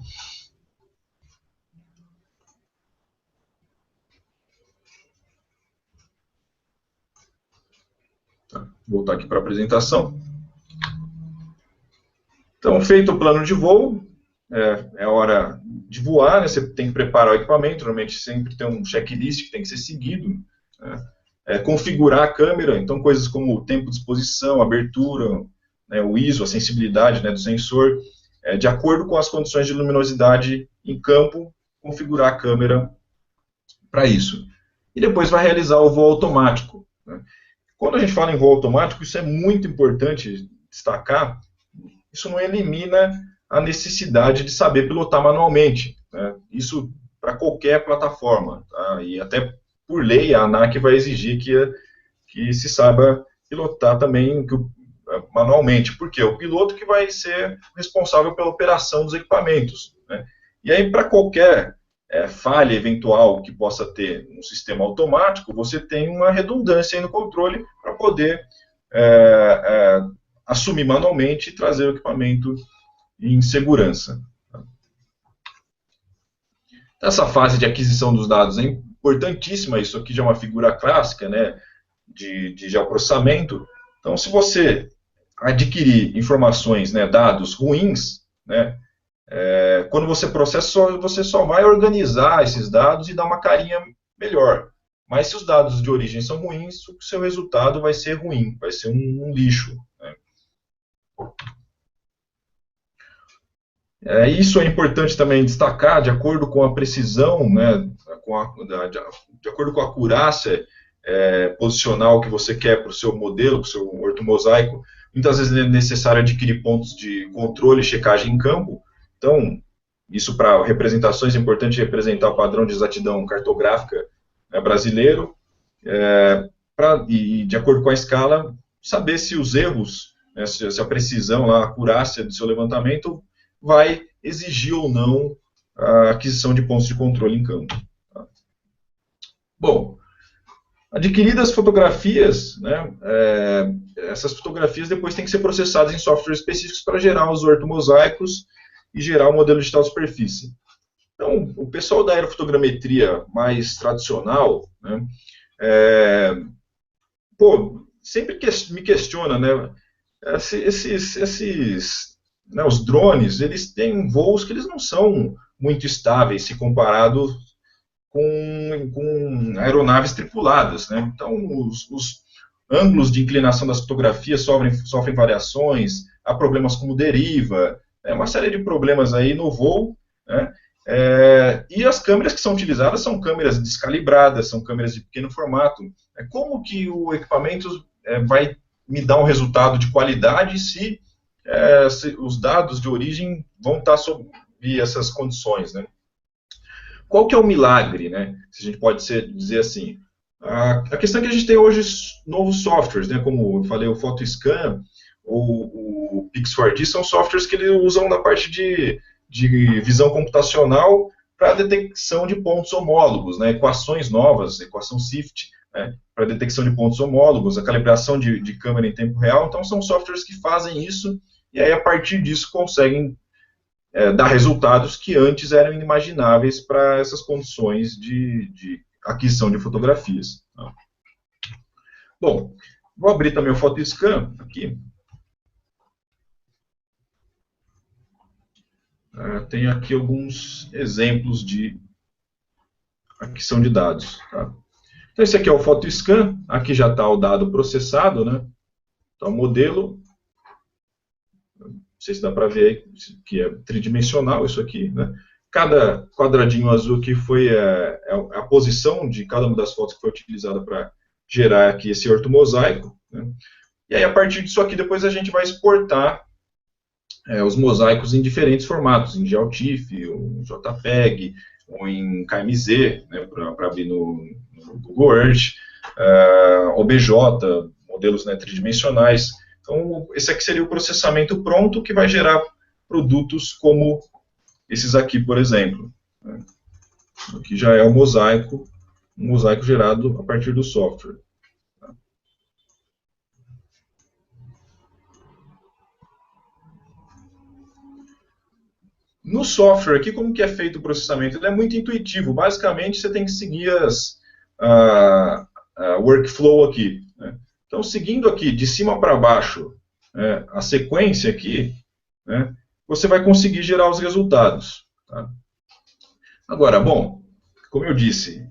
Tá, vou voltar aqui para a apresentação. Então, feito o plano de voo, é hora de voar, né? Você tem que preparar o equipamento, normalmente sempre tem um checklist que tem que ser seguido, né? Configurar a câmera, então coisas como o tempo de exposição, abertura, né, o ISO, a sensibilidade, né, do sensor, de acordo com as condições de luminosidade em campo, configurar a câmera para isso. E depois vai realizar o voo automático, né? Quando a gente fala em voo automático, isso é muito importante destacar, isso não elimina a necessidade de saber pilotar manualmente, né? Isso para qualquer plataforma, tá? E até por lei a ANAC vai exigir que se saiba pilotar também manualmente, porque é o piloto que vai ser responsável pela operação dos equipamentos, né? E aí para qualquer falha eventual que possa ter um sistema automático, você tem uma redundância aí no controle para poder assumir manualmente e trazer o equipamento em segurança. Essa fase de aquisição dos dados é importantíssima, isso aqui já é uma figura clássica, né, de geoprocessamento. Então, se você adquirir informações, né, dados ruins, né, quando você processa, você só vai organizar esses dados e dar uma carinha melhor. Mas se os dados de origem são ruins, o seu resultado vai ser ruim, vai ser um lixo, né? Isso é importante também destacar, de acordo com a precisão, né, de acordo com a acurácia posicional que você quer para o seu modelo, para o seu ortomosaico, muitas vezes é necessário adquirir pontos de controle e checagem em campo. Então, isso para representações é importante representar o padrão de exatidão cartográfica, né, brasileiro, e de acordo com a escala, saber se os erros, né, se a precisão, a acurácia do seu levantamento vai exigir ou não a aquisição de pontos de controle em campo. Tá? Bom, adquiridas fotografias, né, essas fotografias depois têm que ser processadas em softwares específicos para gerar os ortomosaicos e gerar o modelo digital de superfície. Então, o pessoal da aerofotogrametria mais tradicional, né, sempre me questiona, né, né, os drones, eles têm voos que eles não são muito estáveis se comparado com aeronaves tripuladas, né? Então, os ângulos de inclinação das fotografias sofrem variações, há problemas como deriva, uma série de problemas aí no voo, né? E as câmeras que são utilizadas são câmeras descalibradas, são câmeras de pequeno formato. Como que o equipamento vai me dar um resultado de qualidade se os dados de origem vão estar sob essas condições, né? Qual que é o milagre, né? Se a gente pode dizer assim. A questão é que a gente tem hoje novos softwares, né? Como eu falei, o PhotoScan ou o Pix4D são softwares que eles usam na parte de visão computacional para detecção de pontos homólogos, né? Equações novas, equação SIFT, né? Para detecção de pontos homólogos, a calibração de câmera em tempo real. Então, são softwares que fazem isso e aí, a partir disso, conseguem dar resultados que antes eram inimagináveis para essas condições de aquisição de fotografias. Tá? Bom, vou abrir também o PhotoScan aqui. Tem aqui alguns exemplos de aquisição de dados. Tá? Então, esse aqui é o PhotoScan. Aqui já está o dado processado, né? Então, o modelo... Não sei se dá para ver aí, que é tridimensional isso aqui, né? Cada quadradinho azul aqui foi a posição de cada uma das fotos que foi utilizada para gerar aqui esse ortomosaico, né? E aí, a partir disso aqui, depois a gente vai exportar os mosaicos em diferentes formatos, em GeoTIFF, ou JPEG, ou em KMZ, né, para abrir no Google Earth, OBJ, modelos, né, tridimensionais. Então, esse aqui seria o processamento pronto que vai gerar produtos como esses aqui, por exemplo. Aqui já é o mosaico, um mosaico gerado a partir do software. No software aqui, como que é feito o processamento? Ele é muito intuitivo. Basicamente, você tem que seguir a workflow aqui, né? Então, seguindo aqui de cima para baixo a sequência aqui, né, você vai conseguir gerar os resultados. Tá? Agora, bom, como eu disse,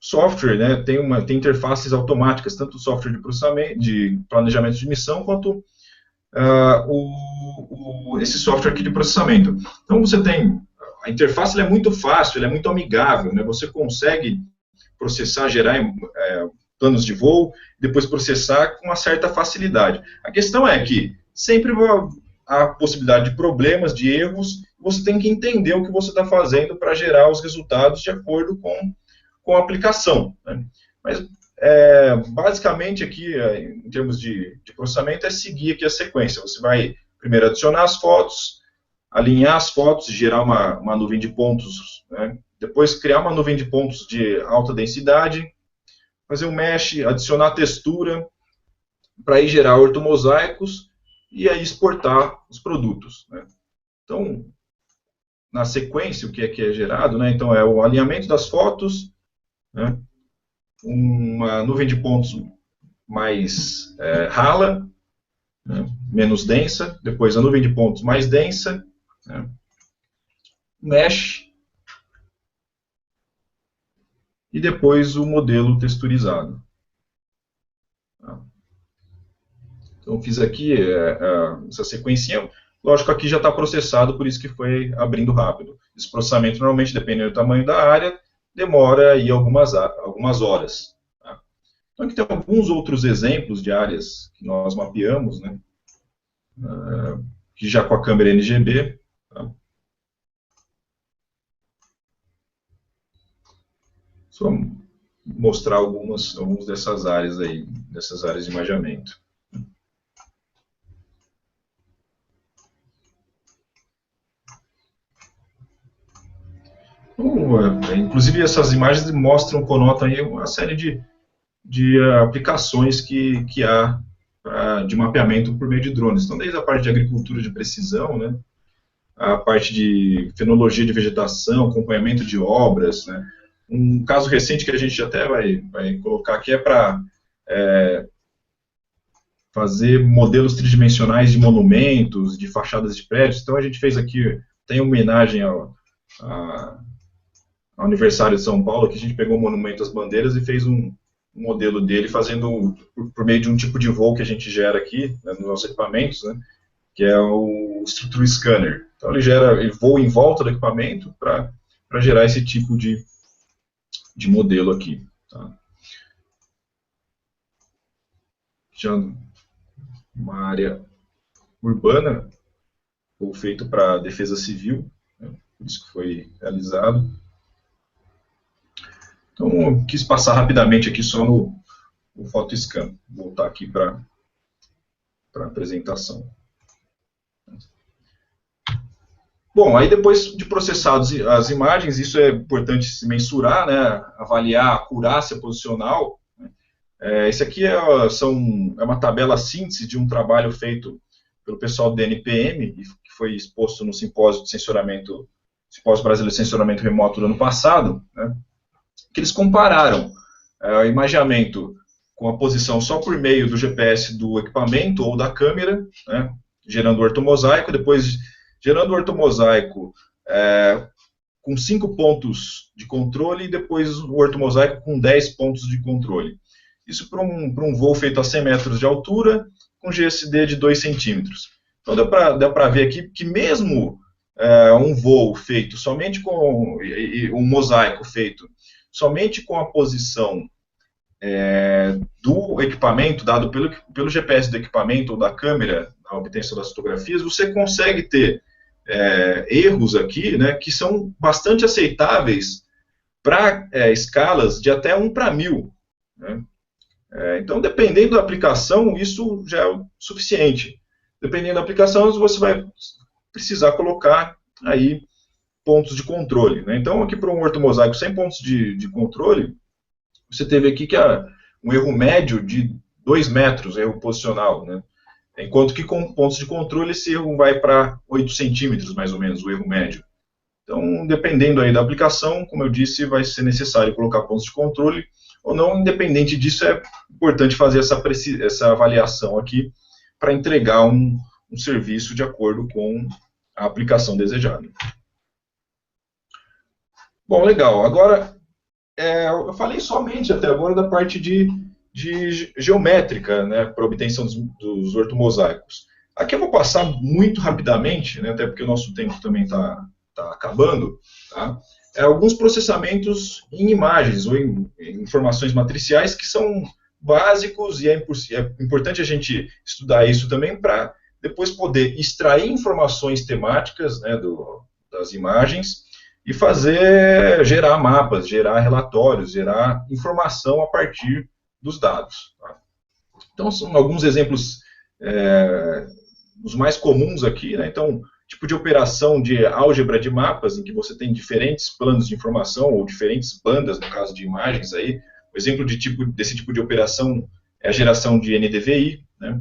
software, né, tem interfaces automáticas, tanto o software de processamento, de planejamento de missão, quanto esse software aqui de processamento. Então, você tem... A interface é muito fácil, ela é muito amigável, né, você consegue processar, gerar planos de voo, depois processar com uma certa facilidade. A questão é que sempre há possibilidade de problemas, de erros, você tem que entender o que você está fazendo para gerar os resultados de acordo com a aplicação, né? Mas, basicamente, aqui, em termos de processamento, é seguir aqui a sequência. Você vai primeiro adicionar as fotos, alinhar as fotos, gerar uma nuvem de pontos, né? Depois criar uma nuvem de pontos de alta densidade, fazer um mesh, adicionar textura, para aí gerar ortomosaicos e aí exportar os produtos, né? Então, na sequência, o que é gerado, né? Então, é o alinhamento das fotos, né? Uma nuvem de pontos mais rala, né? Menos densa, depois a nuvem de pontos mais densa, né? Mesh, e depois o modelo texturizado. Então, fiz aqui essa sequência. Lógico, aqui já está processado, por isso que foi abrindo rápido. Esse processamento, normalmente, dependendo do tamanho da área, demora aí algumas horas. Tá? Então, aqui tem alguns outros exemplos de áreas que nós mapeamos, né? Que já com a câmera NGB. Tá? Só mostrar algumas dessas áreas aí, dessas áreas de imageamento. Inclusive, essas imagens mostram, conotam aí uma série de aplicações que há de mapeamento por meio de drones. Então, desde a parte de agricultura de precisão, né, a parte de fenologia de vegetação, acompanhamento de obras, né. Um caso recente que a gente até vai colocar aqui é para fazer modelos tridimensionais de monumentos, de fachadas de prédios. Então, a gente fez aqui, tem homenagem ao aniversário de São Paulo, que a gente pegou o Monumento às Bandeiras e fez um modelo dele fazendo por meio de um tipo de voo que a gente gera aqui, né, nos nossos equipamentos, né, que é o Structure Scanner. Então ele voa em volta do equipamento para gerar esse tipo de modelo aqui. Tá? Já uma área urbana, ou feito para defesa civil, né, por isso que foi realizado. Então, quis passar rapidamente aqui só no PhotoScan. Vou voltar aqui para a apresentação. Bom, aí depois de processadas as imagens, isso é importante se mensurar, né, avaliar a acurácia posicional. Esse aqui é uma tabela síntese de um trabalho feito pelo pessoal do NPM, que foi exposto no simpósio brasileiro de sensoramento remoto do ano passado, né, que eles compararam o imageamento com a posição só por meio do GPS do equipamento ou da câmera, né, gerando ortomosaico, depois gerando ortomosaico com 5 pontos de controle e depois o ortomosaico com 10 pontos de controle. Isso para um voo feito a 100 metros de altura, com GSD de 2 centímetros. Então deu para ver aqui que mesmo um voo feito somente com um mosaico feito somente com a posição do equipamento, dado pelo GPS do equipamento ou da câmera, na obtenção das fotografias, você consegue ter erros aqui, né, que são bastante aceitáveis para escalas de até 1:1000. Né? Então, dependendo da aplicação, isso já é o suficiente. Dependendo da aplicação, você vai precisar colocar aí pontos de controle. Né? Então, aqui para um ortomosaico sem pontos de controle, você teve aqui um erro médio de 2 metros, erro posicional. Né? Enquanto que com pontos de controle, esse erro vai para 8 centímetros, mais ou menos, o erro médio. Então, dependendo aí da aplicação, como eu disse, vai ser necessário colocar pontos de controle ou não. Independente disso, é importante fazer essa avaliação aqui para entregar um serviço de acordo com a aplicação desejada. Bom, legal. Agora, eu falei somente até agora da parte de geométrica, né, para obtenção dos ortomosaicos. Aqui eu vou passar muito rapidamente, né, até porque o nosso tempo também está acabando, tá? Alguns processamentos em imagens ou em informações matriciais que são básicos e é importante a gente estudar isso também para depois poder extrair informações temáticas, né, das imagens e gerar mapas, gerar relatórios, gerar informação a partir dos dados. Tá? Então, são alguns exemplos, os mais comuns aqui, né? Então, tipo de operação de álgebra de mapas, em que você tem diferentes planos de informação, ou diferentes bandas, no caso de imagens aí. O exemplo desse tipo de operação é a geração de NDVI, né?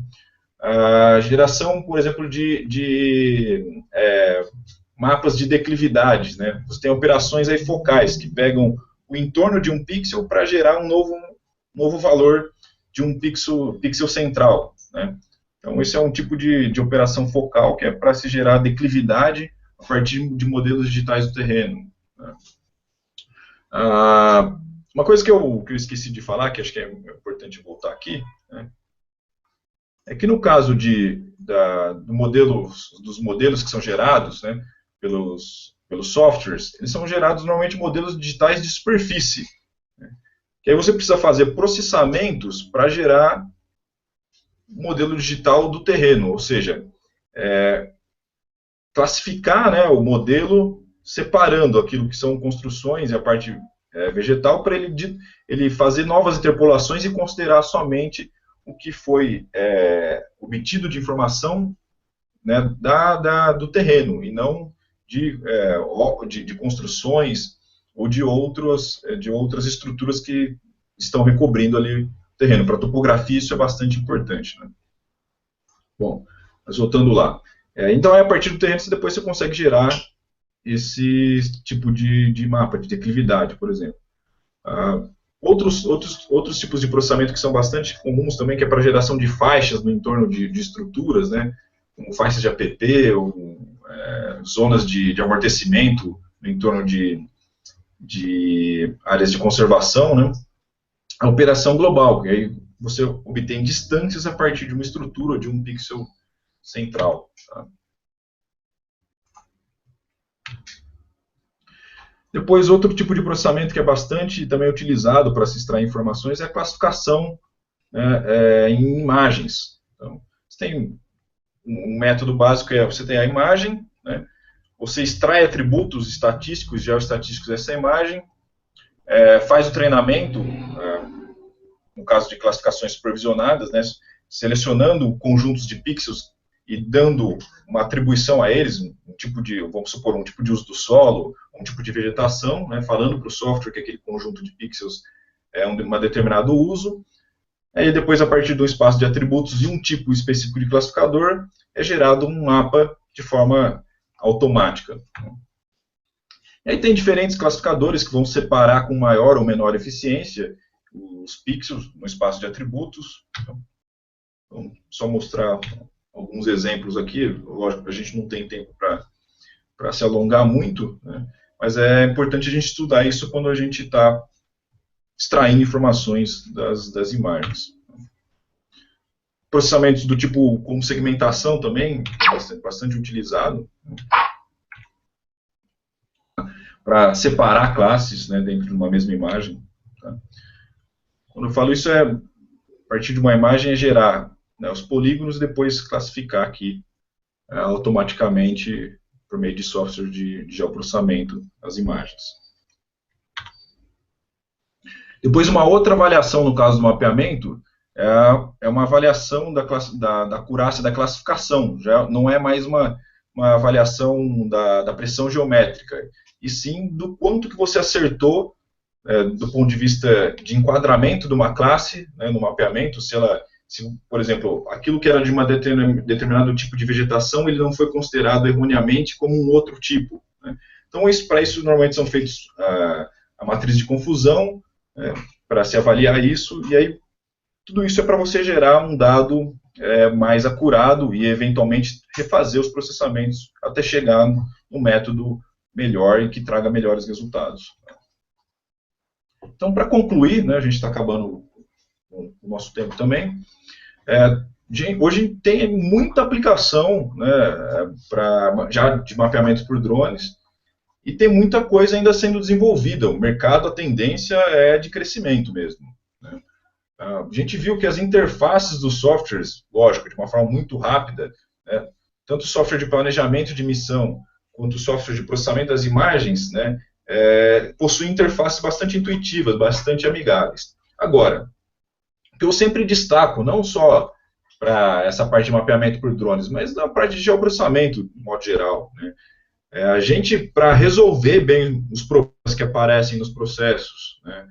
A geração, por exemplo, de mapas de declividades, né? Você tem operações aí focais, que pegam o entorno de um pixel para gerar um novo valor de um pixel central, né? Então, esse é um tipo de operação focal que é para se gerar declividade a partir de modelos digitais do terreno. Né? Uma coisa que eu esqueci de falar, que acho que é importante voltar aqui, né, é que no caso dos modelos que são gerados, né, pelos softwares, eles são gerados normalmente modelos digitais de superfície. Né? que aí você precisa fazer processamentos para gerar o modelo digital do terreno, ou seja, classificar, né, o modelo separando aquilo que são construções e a parte vegetal para ele fazer novas interpolações e considerar somente o que foi obtido de informação, né, do terreno, e não de construções ou de outras estruturas que estão recobrindo ali o terreno. Para a topografia isso é bastante importante, né? Bom, mas voltando lá. Então, a partir do terreno, depois você consegue gerar esse tipo de mapa, de declividade, por exemplo. Outros tipos de processamento que são bastante comuns também, que é para geração de faixas no entorno de estruturas, né, como faixas de APP, ou zonas de amortecimento no entorno de áreas de conservação, né, a operação global, que aí você obtém distâncias a partir de uma estrutura ou de um pixel central. Tá? Depois, outro tipo de processamento que é bastante também utilizado para se extrair informações é a classificação, né, em imagens. Então, você tem um método básico, você tem a imagem, né, você extrai atributos estatísticos, geoestatísticos dessa imagem, faz o treinamento, no caso de classificações supervisionadas, né, selecionando conjuntos de pixels e dando uma atribuição a eles, um tipo de, vamos supor, um tipo de uso do solo, um tipo de vegetação, né, falando para o software que aquele conjunto de pixels é um determinado uso. Aí depois, a partir do espaço de atributos e um tipo específico de classificador, é gerado um mapa de forma automática. E aí tem diferentes classificadores que vão separar com maior ou menor eficiência os pixels no espaço de atributos. Então, só mostrar alguns exemplos aqui. Lógico que a gente não tem tempo para se alongar muito, né? Mas é importante a gente estudar isso quando a gente está extraindo informações das imagens. Processamentos do tipo como segmentação também, bastante utilizado, né, para separar classes, né, dentro de uma mesma imagem. Tá? Quando eu falo isso, a partir de uma imagem, é gerar, né, os polígonos e depois classificar aqui automaticamente por meio de software de geoprocessamento as imagens. Depois, uma outra avaliação no caso do mapeamento é uma avaliação da acurácia da classificação. Já não é mais uma avaliação da pressão geométrica, e sim do quanto que você acertou do ponto de vista de enquadramento de uma classe, né, no mapeamento, se, por exemplo, aquilo que era de uma determinado tipo de vegetação, ele não foi considerado erroneamente como um outro tipo. Né? Então, para isso, normalmente são feitos a matriz de confusão, para se avaliar isso, e aí tudo isso é para você gerar um dado mais acurado e, eventualmente, refazer os processamentos até chegar no método melhor e que traga melhores resultados. Então, para concluir, né, a gente está acabando o nosso tempo também, hoje tem muita aplicação, né, já de mapeamento por drones, e tem muita coisa ainda sendo desenvolvida. O mercado, a tendência é de crescimento mesmo. Né? A gente viu que as interfaces dos softwares, lógico, de uma forma muito rápida, né, tanto o software de planejamento de missão, quanto o software de processamento das imagens, né, possuem interfaces bastante intuitivas, bastante amigáveis. Agora, o que eu sempre destaco, não só para essa parte de mapeamento por drones, mas na parte de geoprocessamento, de modo geral, né, a gente, para resolver bem os problemas que aparecem nos processos, né,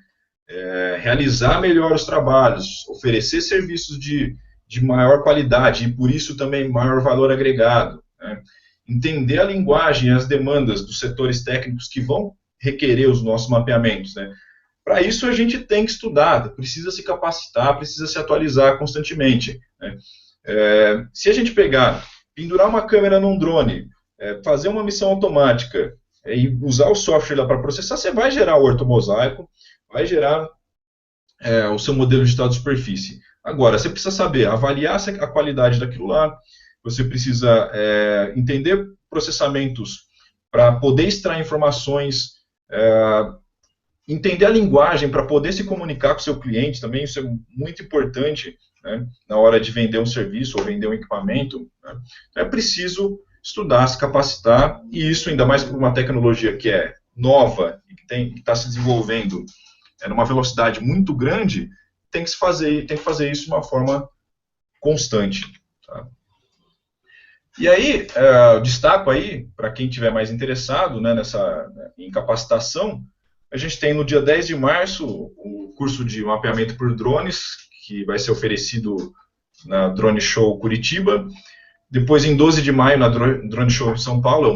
realizar melhor os trabalhos, oferecer serviços de maior qualidade e, por isso, também maior valor agregado, né, entender a linguagem e as demandas dos setores técnicos que vão requerer os nossos mapeamentos. Né. Para isso, a gente tem que estudar, precisa se capacitar, precisa se atualizar constantemente. Né. Se a gente pendurar uma câmera num drone, fazer uma missão automática e usar o software lá para processar, você vai gerar o ortomosaico, vai gerar o seu modelo digital de superfície. Agora, você precisa saber avaliar a qualidade daquilo lá, você precisa entender processamentos para poder extrair informações entender a linguagem para poder se comunicar com o seu cliente também, isso é muito importante, né, na hora de vender um serviço ou vender um equipamento. Né? Então é preciso estudar, se capacitar, e isso ainda mais por uma tecnologia que é nova e que está se desenvolvendo numa velocidade muito grande, tem que fazer isso de uma forma constante. Tá? E aí, eu destaco aí, para quem estiver mais interessado, né, em capacitação, a gente tem no dia 10 de março o curso de mapeamento por drones, que vai ser oferecido na Drone Show Curitiba. Depois, em 12 de maio, na Drone Show São Paulo, é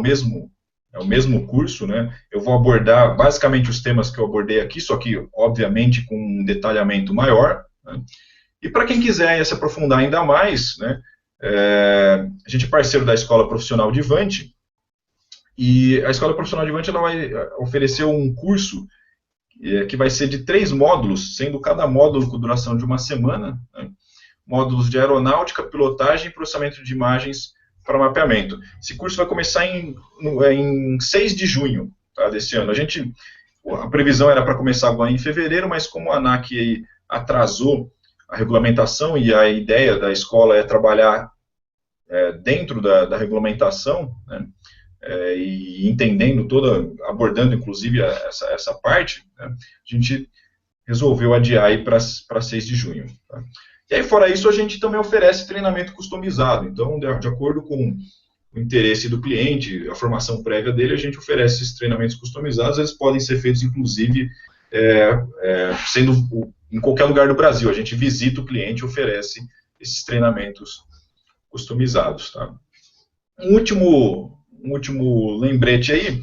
o mesmo curso, né? Eu vou abordar basicamente os temas que eu abordei aqui, só que, obviamente, com um detalhamento maior. Né? E para quem quiser se aprofundar ainda mais, né, a gente é parceiro da Escola Profissional de Vante, e a Escola Profissional de Vante ela vai oferecer um curso que vai ser de 3 módulos, sendo cada módulo com duração de uma semana, né? Módulos de aeronáutica, pilotagem e processamento de imagens para mapeamento. Esse curso vai começar em 6 de junho, tá, desse ano. A previsão era para começar agora em fevereiro, mas como a ANAC aí atrasou a regulamentação e a ideia da escola é trabalhar dentro da regulamentação, né, e entendendo abordando inclusive essa parte, né, a gente resolveu adiar aí para 6 de junho. Tá? E aí, fora isso, a gente também oferece treinamento customizado. Então, de acordo com o interesse do cliente, a formação prévia dele, a gente oferece esses treinamentos customizados. Eles podem ser feitos, inclusive, sendo em qualquer lugar do Brasil. A gente visita o cliente e oferece esses treinamentos customizados. Tá? Um último lembrete aí,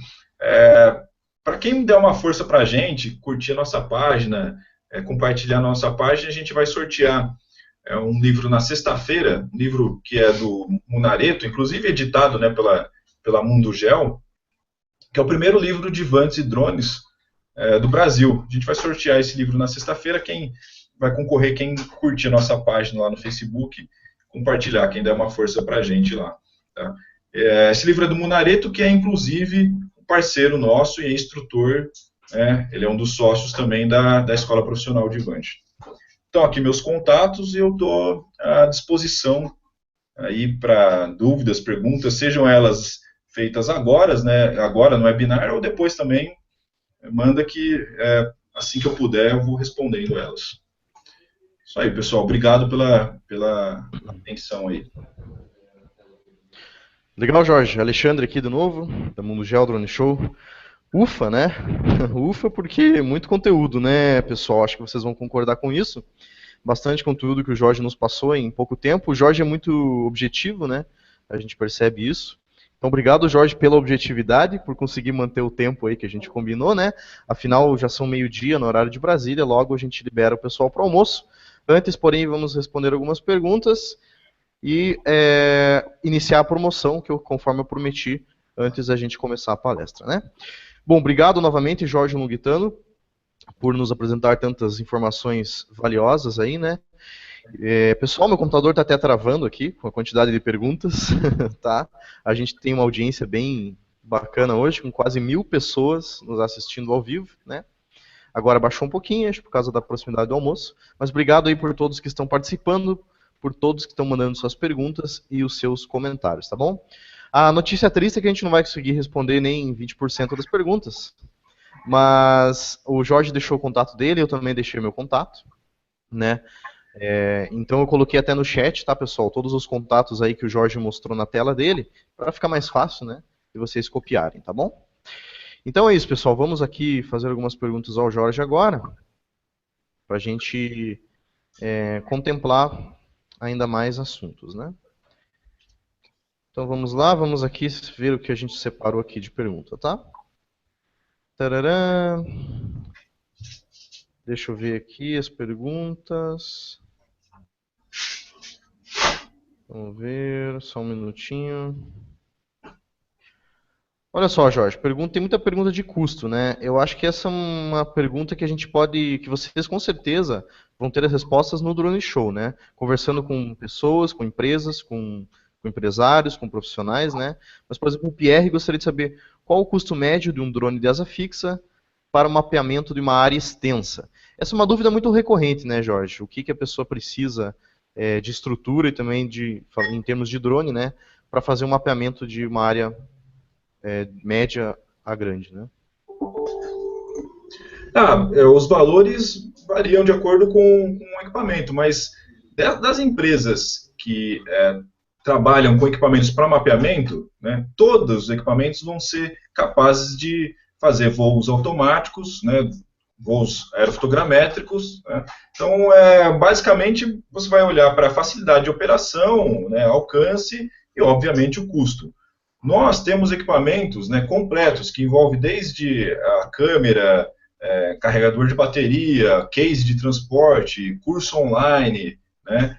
para quem der uma força para a gente, curtir a nossa página, compartilhar a nossa página, a gente vai sortear um livro na sexta-feira, um livro que é do Munareto, inclusive editado, né, pela Mundo Gel, que é o primeiro livro de vantes e drones do Brasil. A gente vai sortear esse livro na sexta-feira. Quem vai concorrer, quem curtir a nossa página lá no Facebook, compartilhar, quem der uma força para a gente lá. Tá? Esse livro é do Munareto, que é inclusive um parceiro nosso e é instrutor, ele é um dos sócios também da Escola Profissional de Vante. Então, aqui meus contatos, e eu estou à disposição aí para dúvidas, perguntas, sejam elas feitas agora, né, agora no webinar, ou depois também manda que assim que eu puder eu vou respondendo elas. Isso aí, pessoal. Obrigado pela atenção aí. Legal, Jorge. Alexandre aqui de novo, da Mundo Gel Drone Show. Ufa, né? Ufa, porque muito conteúdo, né, pessoal? Acho que vocês vão concordar com isso. Bastante conteúdo que o Jorge nos passou em pouco tempo. O Jorge é muito objetivo, né? A gente percebe isso. Então, obrigado, Jorge, pela objetividade, por conseguir manter o tempo aí que a gente combinou, né? Afinal, já são meio-dia no horário de Brasília, logo a gente libera o pessoal para o almoço. Antes, porém, vamos responder algumas perguntas e iniciar a promoção, conforme eu prometi antes da gente começar a palestra, né? Bom, obrigado novamente, Jorge Longuitano, por nos apresentar tantas informações valiosas aí, né? Pessoal, meu computador está até travando aqui, com a quantidade de perguntas, tá? A gente tem uma audiência bem bacana hoje, com quase 1000 pessoas nos assistindo ao vivo, né? Agora baixou um pouquinho, acho, por causa da proximidade do almoço, mas obrigado aí por todos que estão participando, por todos que estão mandando suas perguntas e os seus comentários, tá bom? A notícia triste é que a gente não vai conseguir responder nem 20% das perguntas, mas o Jorge deixou o contato dele, eu também deixei meu contato, né? Então eu coloquei até no chat, tá, pessoal? Todos os contatos aí que o Jorge mostrou na tela dele, para ficar mais fácil, né? De vocês copiarem, tá bom? Então é isso, pessoal. Vamos aqui fazer algumas perguntas ao Jorge agora, para a gente contemplar ainda mais assuntos, né? Então vamos lá, vamos aqui ver o que a gente separou aqui de pergunta, tá? Tarará. Deixa eu ver aqui as perguntas. Vamos ver, só um minutinho. Olha só, Jorge, tem muita pergunta de custo, né? Eu acho que essa é uma pergunta que que vocês com certeza vão ter as respostas no Drone Show, né? Conversando com pessoas, com empresas, com empresários, com profissionais, né? Mas, por exemplo, o Pierre gostaria de saber qual o custo médio de um drone de asa fixa, para o mapeamento de uma área extensa? Essa é uma dúvida muito recorrente, né, Jorge? O que a pessoa precisa de estrutura e também em termos de drone, né, para fazer um mapeamento de uma área média a grande, né? Os valores variam de acordo com o equipamento, mas das empresas que trabalham com equipamentos para mapeamento, né, todos os equipamentos vão ser capazes de fazer voos automáticos, né, voos aerofotogramétricos. Né. Então, basicamente, você vai olhar para a facilidade de operação, né, alcance e, obviamente, o custo. Nós temos equipamentos, né, completos, que envolvem desde a câmera, carregador de bateria, case de transporte, curso online, né,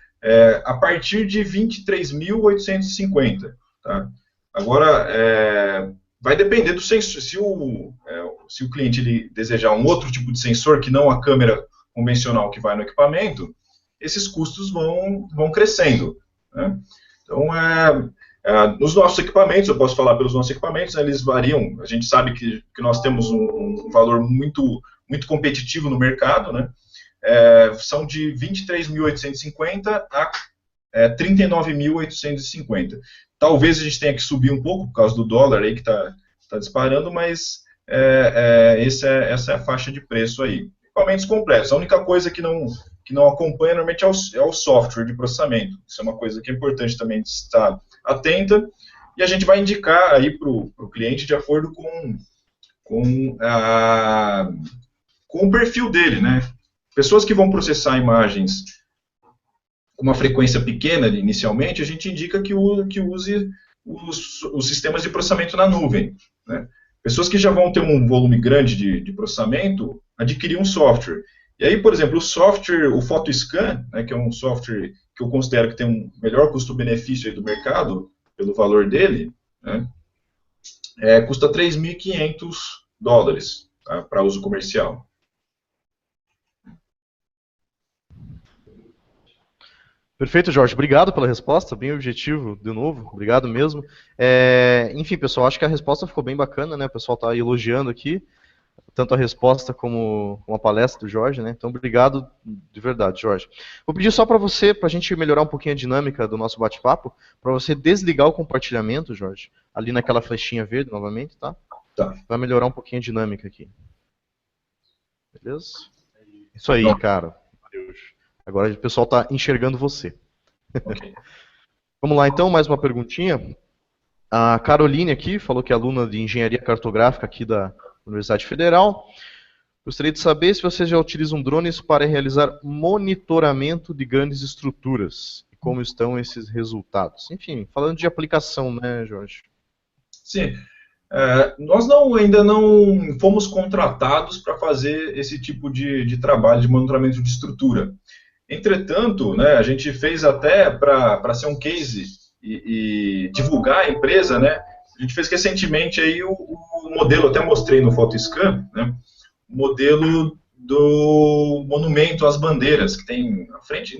a partir de 23.850. Tá? Agora, vai depender do sensor. Se o cliente ele desejar um outro tipo de sensor que não a câmera convencional que vai no equipamento, esses custos vão crescendo. Né? Então, nos nossos equipamentos, eu posso falar pelos nossos equipamentos, né, eles variam. A gente sabe que nós temos um valor muito, muito competitivo no mercado, né? São de 23.850 a 39.850. Talvez a gente tenha que subir um pouco por causa do dólar aí que está disparando, mas essa é a faixa de preço aí. Equipamentos completos. A única coisa que não acompanha normalmente é o software de processamento. Isso é uma coisa que é importante também de estar atenta, e a gente vai indicar aí para o cliente de acordo com o perfil dele, né? Pessoas que vão processar imagens com uma frequência pequena inicialmente, a gente indica que use os sistemas de processamento na nuvem. Né? Pessoas que já vão ter um volume grande de processamento, adquirir um software. E aí, por exemplo, o software, o PhotoScan, né, que é um software que eu considero que tem um melhor custo-benefício do mercado, pelo valor dele, né, custa $3.500, tá, para uso comercial. Perfeito, Jorge. Obrigado pela resposta, bem objetivo, de novo. Obrigado mesmo. Enfim, pessoal, acho que a resposta ficou bem bacana, né? O pessoal está elogiando aqui, tanto a resposta como a palestra do Jorge, né? Então, obrigado de verdade, Jorge. Vou pedir só para você, para a gente melhorar um pouquinho a dinâmica do nosso bate-papo, para você desligar o compartilhamento, Jorge, ali naquela flechinha verde, novamente, tá? Tá. Vai melhorar um pouquinho a dinâmica aqui. Beleza? Isso aí, cara. Agora o pessoal está enxergando você. Okay. Vamos lá, então, mais uma perguntinha. A Caroline aqui falou que é aluna de Engenharia Cartográfica aqui da Universidade Federal. Gostaria de saber se vocês já utilizam drones para realizar monitoramento de grandes estruturas e como estão esses resultados. Enfim, falando de aplicação, né, Jorge? Sim. Nós ainda não fomos contratados para fazer esse tipo de trabalho de monitoramento de estrutura. Entretanto, né, a gente fez até para ser um case e divulgar a empresa, né, a gente fez recentemente aí o modelo, até mostrei no PhotoScan, né, o modelo do monumento às bandeiras, que tem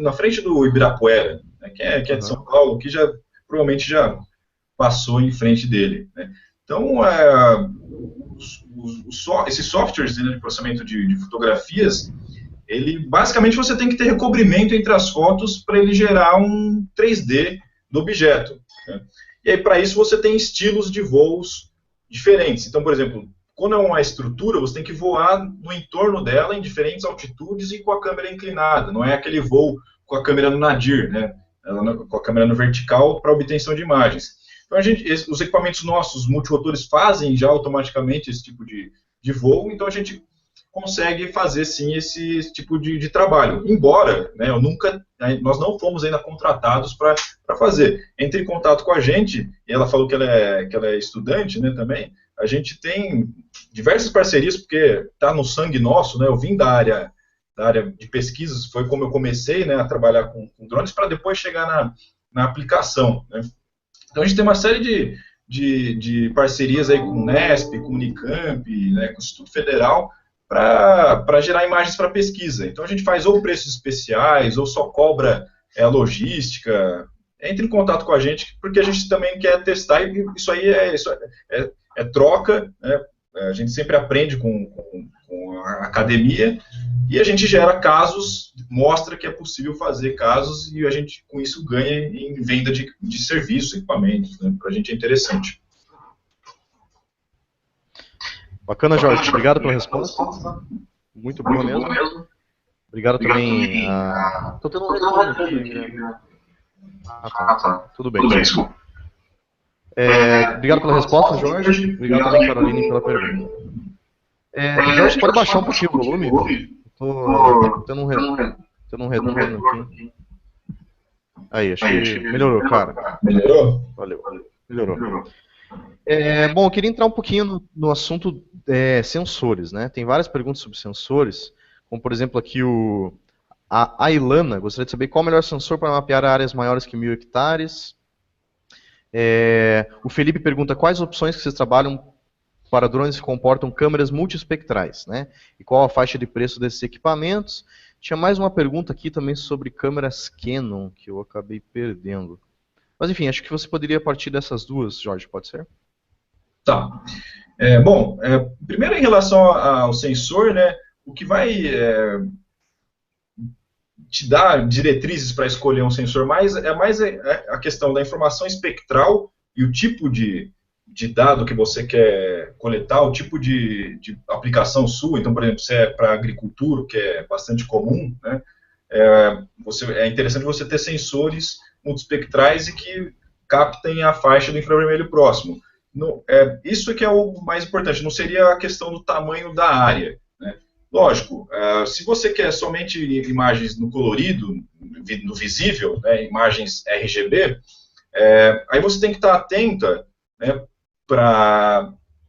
na frente do Ibirapuera, né, que é de São Paulo, que provavelmente já passou em frente dele. Né. Então, esses softwares, né, de processamento de fotografias, basicamente você tem que ter recobrimento entre as fotos para ele gerar um 3D do objeto. Né? E aí, para isso, você tem estilos de voos diferentes. Então, por exemplo, quando é uma estrutura, você tem que voar no entorno dela em diferentes altitudes e com a câmera inclinada. Não é aquele voo com a câmera no nadir, né? Com a câmera no vertical para obtenção de imagens. Então, os equipamentos nossos, multirotores, fazem já automaticamente esse tipo de voo, então a gente consegue fazer sim esse tipo de trabalho. Embora, né, nós não fomos ainda contratados para fazer. Entre em contato com a gente, e ela falou que ela é estudante, né, também. A gente tem diversas parcerias, porque está no sangue nosso, né, eu vim da área de pesquisas, foi como eu comecei, né, a trabalhar com drones, para depois chegar na aplicação. Né. Então a gente tem uma série de parcerias aí com o Unesp, com o Unicamp, né, com o Instituto Federal, para gerar imagens para pesquisa. Então a gente faz ou preços especiais, ou só cobra a logística. Entre em contato com a gente, porque a gente também quer testar, e isso aí é troca, né? A gente sempre aprende com com a academia, e a gente gera casos, mostra que é possível fazer casos, e a gente, com isso, ganha em venda de serviços, equipamentos, né? Para a gente é interessante. Bacana, Jorge. Obrigado pela resposta. Muito boa mesmo. Obrigado também. Estou tendo um retorno aqui, Guilherme. Tá. Tudo bem. Obrigado pela resposta, Jorge. Obrigado também, Caroline, pela pergunta. Jorge, pode baixar um pouquinho o volume? Estou tendo um retorno aqui. Aí, acho que melhorou, cara. Melhorou? Valeu. Melhorou. Bom, eu queria entrar um pouquinho no assunto sensores, né? Tem várias perguntas sobre sensores, como por exemplo aqui a Ilana gostaria de saber qual o melhor sensor para mapear áreas maiores que 1.000 hectares. O Felipe pergunta quais opções que vocês trabalham para drones que comportam câmeras multiespectrais, né? E qual a faixa de preço desses equipamentos. Tinha mais uma pergunta aqui também sobre câmeras Canon, que eu acabei perdendo. Mas enfim, acho que você poderia partir dessas duas, Jorge, pode ser? Tá. Bom, primeiro em relação ao sensor, né, o que vai te dar diretrizes para escolher um sensor é mais a questão da informação espectral e o tipo de dado que você quer coletar, o tipo de aplicação sua. Então, por exemplo, se é para agricultura, que é bastante comum, né, é interessante você ter sensores multiespectrais e que captem a faixa do infravermelho próximo. Isso que é o mais importante, não seria a questão do tamanho da área, né? Lógico, se você quer somente imagens no colorido, no visível, né, imagens RGB, aí você tem que estar atenta, né,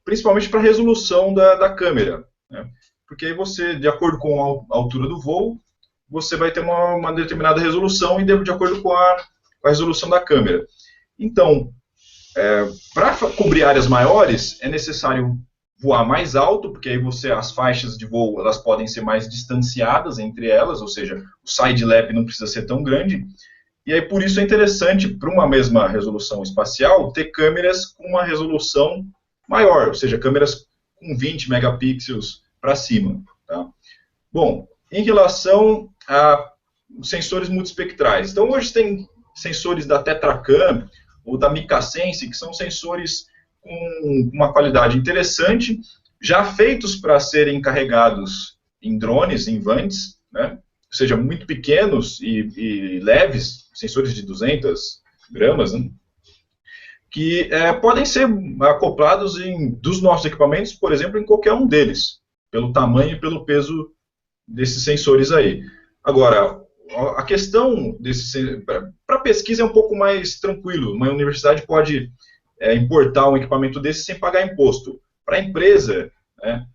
principalmente para a resolução da câmera, né? Porque aí você, de acordo com a altura do voo, você vai ter uma determinada resolução e de acordo com a resolução da câmera. Então, para cobrir áreas maiores, é necessário voar mais alto, porque aí as faixas de voo elas podem ser mais distanciadas entre elas, ou seja, o side lap não precisa ser tão grande. E aí por isso é interessante, para uma mesma resolução espacial, ter câmeras com uma resolução maior, ou seja, câmeras com 20 megapixels para cima. Tá? Bom, em relação a sensores multiespectrais, então hoje tem sensores da Tetracam ou da Micasense, que são sensores com uma qualidade interessante, já feitos para serem carregados em drones, em vantes, né? Ou seja, muito pequenos e leves, sensores de 200 gramas, né? Que podem ser acoplados dos nossos equipamentos, por exemplo, em qualquer um deles, pelo tamanho e pelo peso desses sensores aí. Agora, a questão para pesquisa é um pouco mais tranquilo. Uma universidade pode importar um equipamento desse sem pagar imposto. Para a empresa, né,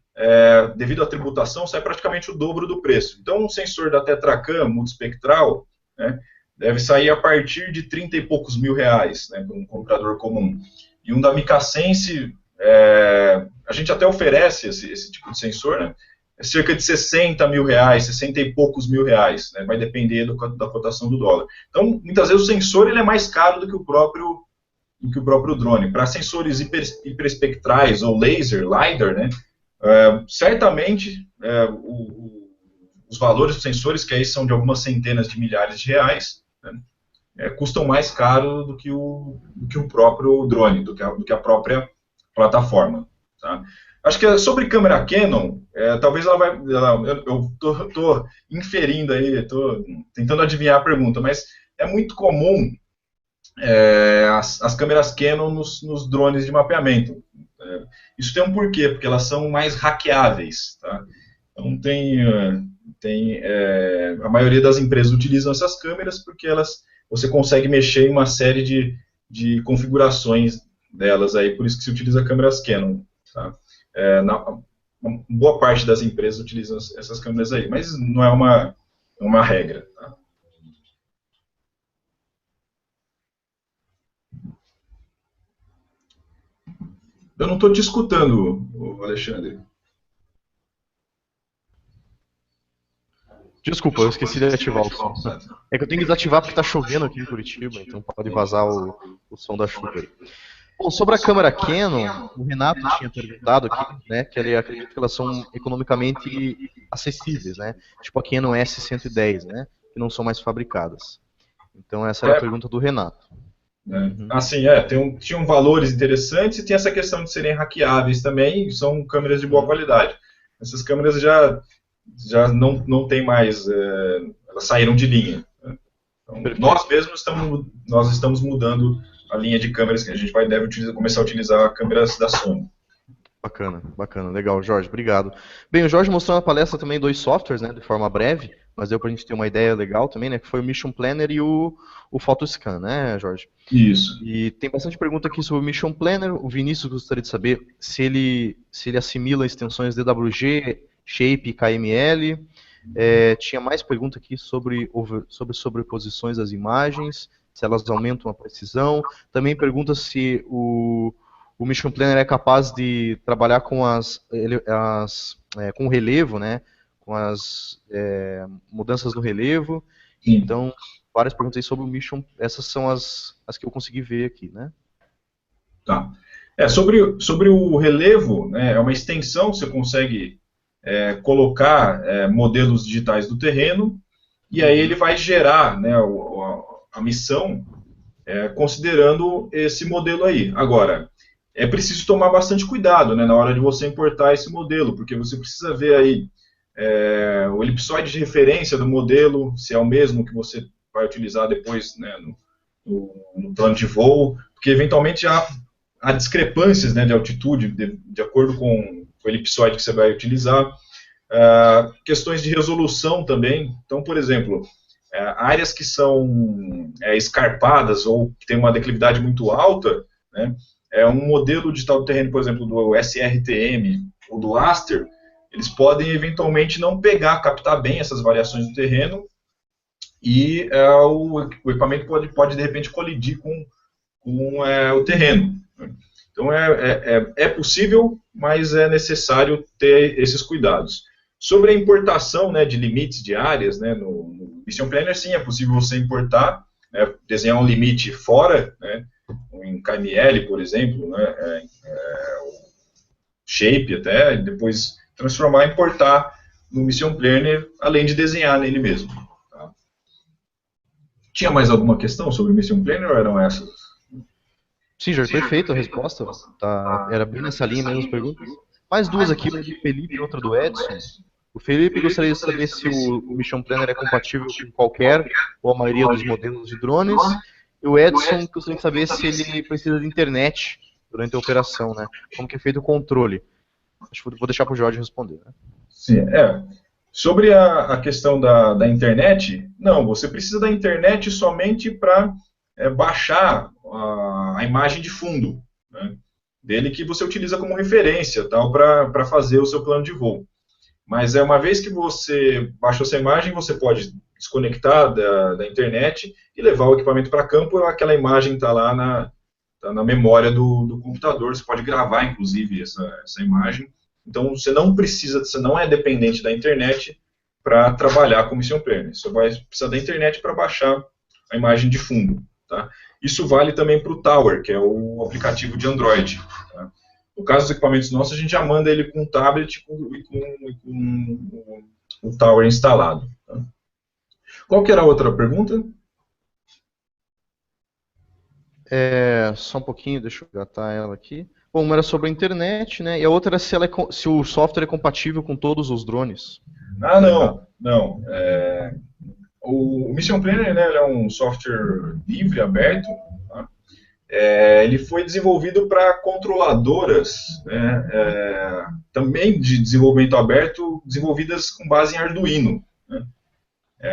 devido à tributação, sai praticamente o dobro do preço. Então, um sensor da Tetracam multiespectral, né, deve sair a partir de 30 e poucos mil reais, né, para um comprador comum. E um da Micasense, a gente até oferece esse tipo de sensor, né, é cerca de 60 mil reais, 60 e poucos mil reais, né, vai depender da cotação do dólar. Então, muitas vezes o sensor ele é mais caro do que o próprio drone. Para sensores hiperespectrais ou laser, LiDAR, né, certamente os valores dos sensores, que aí são de algumas centenas de milhares de reais, né, custam mais caro do que o próprio drone, do que a própria plataforma. Tá? Acho que sobre câmera Canon, talvez eu estou inferindo aí, estou tentando adivinhar a pergunta, mas é muito comum as câmeras Canon nos drones de mapeamento. Isso tem um porquê, porque elas são mais hackeáveis. Tá? Então a maioria das empresas utilizam essas câmeras porque você consegue mexer em uma série de configurações delas, aí, por isso que se utiliza câmeras Canon. Tá? Uma boa parte das empresas utilizam essas câmeras aí, mas não é uma regra. Tá? Eu não estou te escutando, Alexandre. Desculpa, eu esqueci de ativar o som. É que eu tenho que desativar porque está chovendo aqui em Curitiba, então pode vazar o som da chuva aí. Bom, sobre a câmera Canon, o Renato tinha perguntado aqui, né, que ele acredita que elas são economicamente acessíveis, né? Tipo a Canon S110, né, que não são mais fabricadas. Então essa era a É, pergunta do Renato. né? Uhum. Assim, tinham valores interessantes e tem essa questão de serem hackeáveis também, e são câmeras de boa Uhum. qualidade. Essas câmeras já não tem mais, elas saíram de linha. Né? Então, nós Perfeito. mesmos nós estamos mudando a linha de câmeras que a gente começar a utilizar câmeras da Sony. Bacana, bacana, legal, Jorge, obrigado. Bem, o Jorge mostrou na palestra também dois softwares, né, de forma breve, mas deu pra gente ter uma ideia legal também, né, que foi o Mission Planner e o Photoscan, né, Jorge? Isso. E tem bastante pergunta aqui sobre o Mission Planner. O Vinícius gostaria de saber se ele assimila extensões DWG, Shape e KML. Tinha mais pergunta aqui sobre sobreposições das imagens, se elas aumentam a precisão. Também pergunta se o Mission Planner é capaz de trabalhar com com o relevo, né? Com as mudanças no relevo. Sim. Então, várias perguntas aí sobre o Mission. Essas são as que eu consegui ver aqui, né? Tá. Sobre o relevo, né, é uma extensão, você consegue colocar modelos digitais do terreno, e aí ele Uhum. vai gerar, né, a missão considerando esse modelo aí. Agora, é preciso tomar bastante cuidado, né, na hora de você importar esse modelo, porque você precisa ver aí o elipsoide de referência do modelo, se é o mesmo que você vai utilizar depois, né, no plano de voo, porque eventualmente há discrepâncias, né, de altitude de acordo com o elipsoide que você vai utilizar. Questões de resolução também. Então, por exemplo, áreas que são escarpadas ou que têm uma declividade muito alta, né, um modelo digital do terreno, por exemplo, do SRTM ou do Aster, eles podem eventualmente não pegar, captar bem essas variações do terreno e o equipamento pode de repente colidir com o terreno. Então é possível, mas é necessário ter esses cuidados. Sobre a importação, né, de limites de áreas, né, no Mission Planner, sim, é possível você importar, né, desenhar um limite fora, né, em KML, por exemplo, né, Shape até, e depois transformar e importar no Mission Planner, além de desenhar nele mesmo. Tá? Tinha mais alguma questão sobre o Mission Planner ou eram essas? Sim, Jorge, perfeito a resposta. Tá, era bem nessa linha mesmo as perguntas. Mais duas aqui, uma do Felipe e outra do Edson. O Felipe gostaria de saber se o Mission Planner é compatível com qualquer ou a maioria dos modelos de drones. E o Edson gostaria de saber se ele precisa de internet durante a operação, né? Como que é feito o controle. Acho que vou deixar para o Jorge responder, né? Sim, sobre a questão da internet, não, você precisa da internet somente para baixar a imagem de fundo, né, dele que você utiliza como referência tal para fazer o seu plano de voo. Mas uma vez que você baixou essa imagem, você pode desconectar da internet e levar o equipamento para campo, aquela imagem está lá tá na memória do computador, você pode gravar, inclusive, essa imagem. Então, você não é dependente da internet para trabalhar com Mission Planner. Você vai precisar da internet para baixar a imagem de fundo. Tá? Isso vale também para o Tower, que é o aplicativo de Android. Tá? No caso dos equipamentos nossos, a gente já manda ele com um tablet e com o Tower instalado. Tá? Qual que era a outra pergunta? Só um pouquinho, deixa eu gatar ela aqui. Bom, uma era sobre a internet, né? E a outra era se o software é compatível com todos os drones. Ah, não, não. O Mission Planner, né, ele é um software livre, aberto. Tá? Ele foi desenvolvido para controladoras, né, também de desenvolvimento aberto, desenvolvidas com base em Arduino. Né,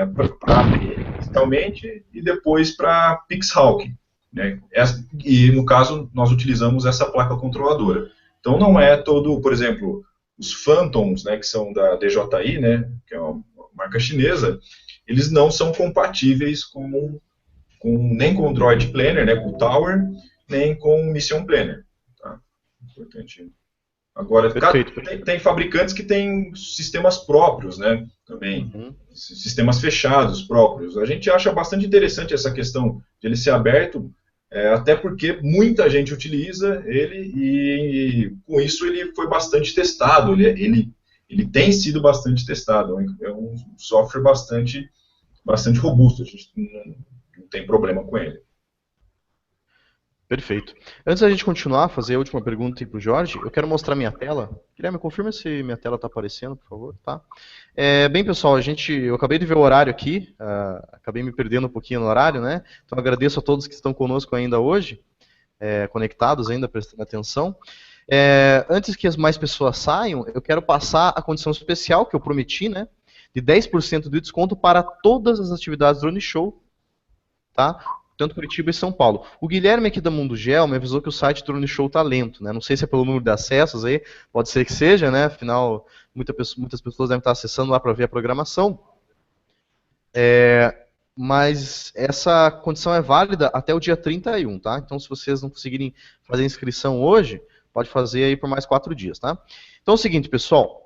para APM inicialmente e depois para Pixhawk. Né, e no caso, nós utilizamos essa placa controladora. Então não é todo, por exemplo, os Phantoms, né, que são da DJI, né, que é uma marca chinesa, eles não são compatíveis nem com o Droid Planner, né, com o Tower, nem com o Mission Planner. Tá? Importante. Agora, Perfeito. tem fabricantes que têm sistemas próprios, né, também, Uhum. sistemas fechados próprios. A gente acha bastante interessante essa questão de ele ser aberto, até porque muita gente utiliza ele e com isso ele foi bastante testado, ele tem sido bastante testado, é um software bastante robusto, a gente não tem problema com ele. Perfeito. Antes da gente continuar, fazer a última pergunta para o Jorge, eu quero mostrar minha tela. Guilherme, confirma se minha tela está aparecendo, por favor. Tá? Bem, pessoal, eu acabei de ver o horário aqui, acabei me perdendo um pouquinho no horário, né? Então agradeço a todos que estão conosco ainda hoje, conectados ainda, prestando atenção. Antes que as mais pessoas saiam, eu quero passar a condição especial que eu prometi, né? De 10% de desconto para todas as atividades do Drone Show, tá? Tanto Curitiba e São Paulo. O Guilherme aqui da Mundo Gel me avisou que o site Drone Show tá lento, né? Não sei se é pelo número de acessos aí, pode ser que seja, né? Afinal, muitas pessoas devem estar acessando lá para ver a programação. Mas essa condição é válida até o dia 31, tá? Então, se vocês não conseguirem fazer a inscrição hoje, pode fazer aí por mais 4 dias, tá? Então é o seguinte, pessoal.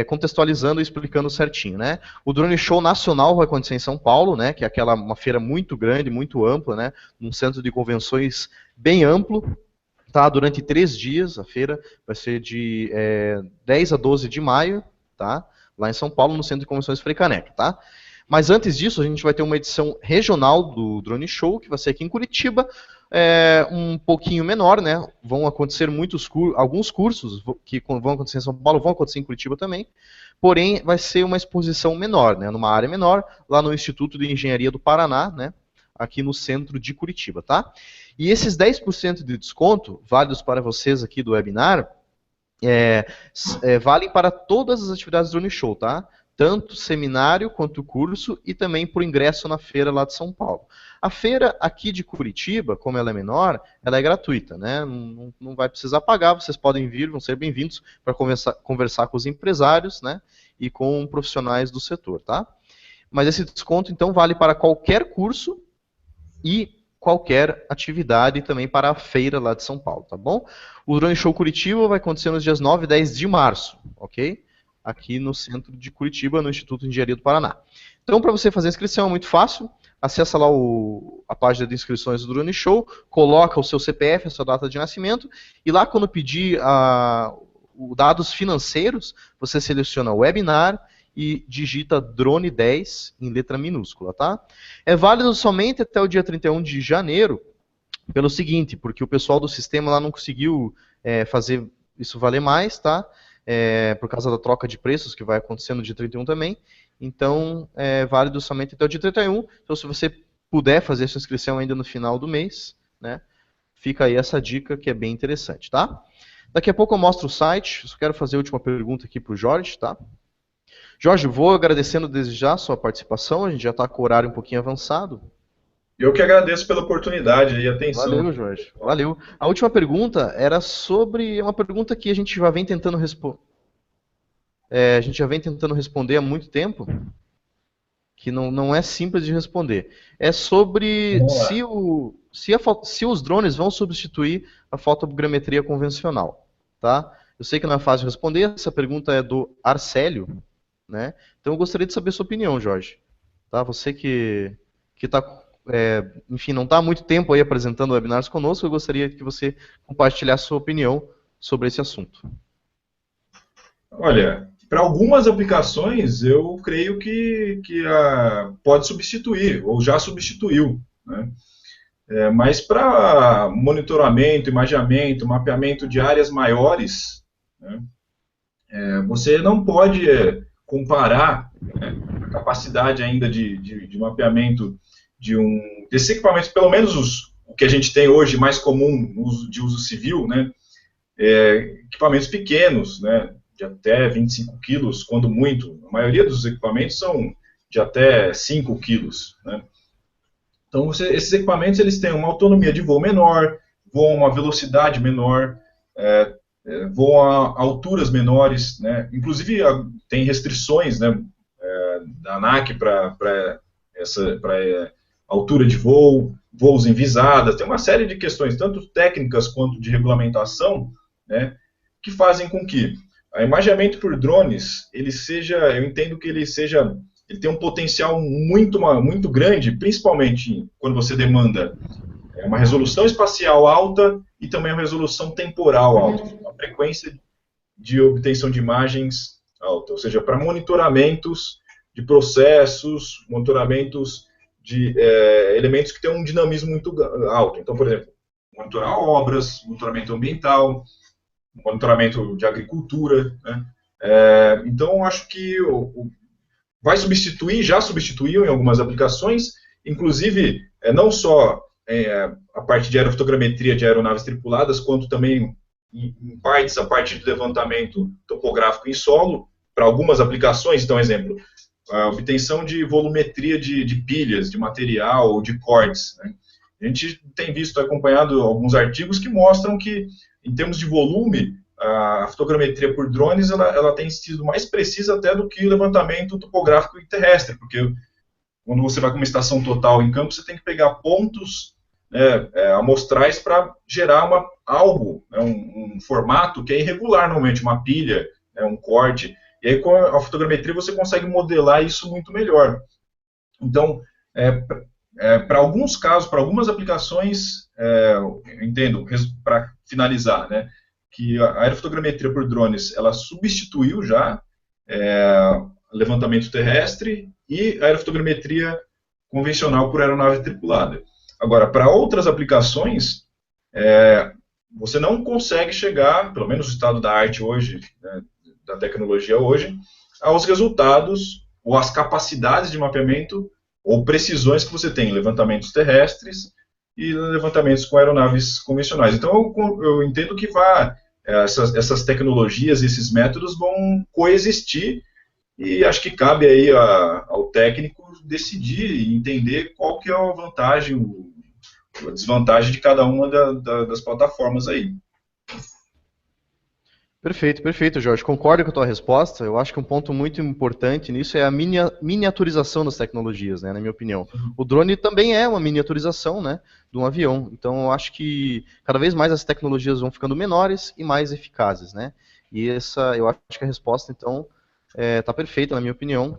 Contextualizando e explicando certinho, né? O Drone Show Nacional vai acontecer em São Paulo, né? Que é uma feira muito grande, muito ampla, né? Um centro de convenções bem amplo, tá? Durante 3 dias, a feira vai ser de 10 a 12 de maio, tá? Lá em São Paulo, no Centro de Convenções Frei Caneca, tá? Mas antes disso, a gente vai ter uma edição regional do Drone Show, que vai ser aqui em Curitiba, um pouquinho menor, né? Vão acontecer alguns cursos que vão acontecer em São Paulo, vão acontecer em Curitiba também, porém vai ser uma exposição menor, né? Numa área menor, lá no Instituto de Engenharia do Paraná, né? Aqui no centro de Curitiba, tá? E esses 10% de desconto, válidos para vocês aqui do webinar, valem para todas as atividades do Drone Show, tá? Tanto seminário quanto curso e também por ingresso na feira lá de São Paulo. A feira aqui de Curitiba, como ela é menor, ela é gratuita, né? Não vai precisar pagar, vocês podem vir, vão ser bem-vindos para conversar com os empresários, né? E com profissionais do setor, tá? Mas esse desconto, então, vale para qualquer curso e qualquer atividade também para a feira lá de São Paulo, tá bom? O Drone Show Curitiba vai acontecer nos dias 9 e 10 de março, ok? Aqui no centro de Curitiba, no Instituto de Engenharia do Paraná. Então, para você fazer a inscrição é muito fácil. Acessa lá a página de inscrições do Drone Show, coloca o seu CPF, a sua data de nascimento, e lá quando pedir os dados financeiros, você seleciona webinar e digita Drone 10 em letra minúscula, tá? É válido somente até o dia 31 de janeiro, pelo seguinte, porque o pessoal do sistema lá não conseguiu fazer isso valer mais, tá? Por causa da troca de preços que vai acontecer no dia 31 também. Então, é válido somente até o dia 31. Então, se você puder fazer sua inscrição ainda no final do mês, né, fica aí essa dica que é bem interessante, tá? Daqui a pouco eu mostro o site. Só quero fazer a última pergunta aqui para o Jorge, tá? Jorge, vou agradecendo desde já a sua participação. A gente já está com o horário um pouquinho avançado. Eu que agradeço pela oportunidade e atenção. Valeu, Jorge. Valeu. A última pergunta era sobre uma pergunta que a gente já vem tentando responder. A gente já vem tentando responder há muito tempo, que não é simples de responder. É sobre se os drones vão substituir a fotogrametria convencional, tá? Eu sei que não é fácil responder, essa pergunta é do Arcélio, né? Então eu gostaria de saber a sua opinião, Jorge. Tá? Você que está, enfim, não está há muito tempo aí apresentando webinars conosco, eu gostaria que você compartilhasse a sua opinião sobre esse assunto. Olha, para algumas aplicações, eu creio que pode substituir, ou já substituiu, né? Mas para monitoramento, imageamento, mapeamento de áreas maiores, né, você não pode comparar, né, a capacidade ainda de mapeamento desses equipamentos, pelo menos o que a gente tem hoje mais comum de uso civil, né, equipamentos pequenos, né, de até 25 quilos, quando muito. A maioria dos equipamentos são de até 5 quilos, né? Então, esses equipamentos eles têm uma autonomia de voo menor, voam a uma velocidade menor, voam a alturas menores, né? Inclusive, tem restrições, né, da ANAC para altura de voo, voos em visadas, tem uma série de questões, tanto técnicas quanto de regulamentação, né, que fazem com que o imageamento por drones, eu entendo que ele tem um potencial muito grande, principalmente quando você demanda uma resolução espacial alta e também uma resolução temporal alta, uma frequência de obtenção de imagens alta, ou seja, para monitoramentos de processos, monitoramentos de elementos que têm um dinamismo muito alto. Então, por exemplo, monitorar obras, monitoramento ambiental, monitoramento de agricultura, né? Então, eu acho que vai substituir, já substituiu em algumas aplicações, inclusive, não só a parte de aerofotogrametria de aeronaves tripuladas, quanto também, em partes, a parte de levantamento topográfico em solo, para algumas aplicações. Então, exemplo, a obtenção de volumetria de pilhas, de material ou de cortes, né? A gente tem visto, acompanhado alguns artigos que mostram que, em termos de volume, a fotogrametria por drones ela tem sido mais precisa até do que o levantamento topográfico e terrestre, porque quando você vai com uma estação total em campo, você tem que pegar pontos, né, amostrais para gerar algo, né, um formato que é irregular normalmente, uma pilha, né, um corte. E aí com a fotogrametria você consegue modelar isso muito melhor. Então, para alguns casos, para algumas aplicações, eu entendo, para finalizar, né, que a aerofotogrametria por drones, ela substituiu já levantamento terrestre e a aerofotogrametria convencional por aeronave tripulada. Agora, para outras aplicações, você não consegue chegar, pelo menos no estado da arte hoje, né, da tecnologia hoje, aos resultados ou às capacidades de mapeamento ou precisões que você tem em levantamentos terrestres e levantamentos com aeronaves convencionais. Então, eu entendo que essas tecnologias, esses métodos vão coexistir e acho que cabe aí ao técnico decidir e entender qual que é a vantagem, a desvantagem de cada uma das plataformas aí. Perfeito, perfeito, Jorge. Concordo com a tua resposta. Eu acho que um ponto muito importante nisso é a miniaturização das tecnologias, né, na minha opinião. O drone também é uma miniaturização, né, de um avião. Então, eu acho que cada vez mais as tecnologias vão ficando menores e mais eficazes, né? E eu acho que a resposta, então, está perfeita, na minha opinião.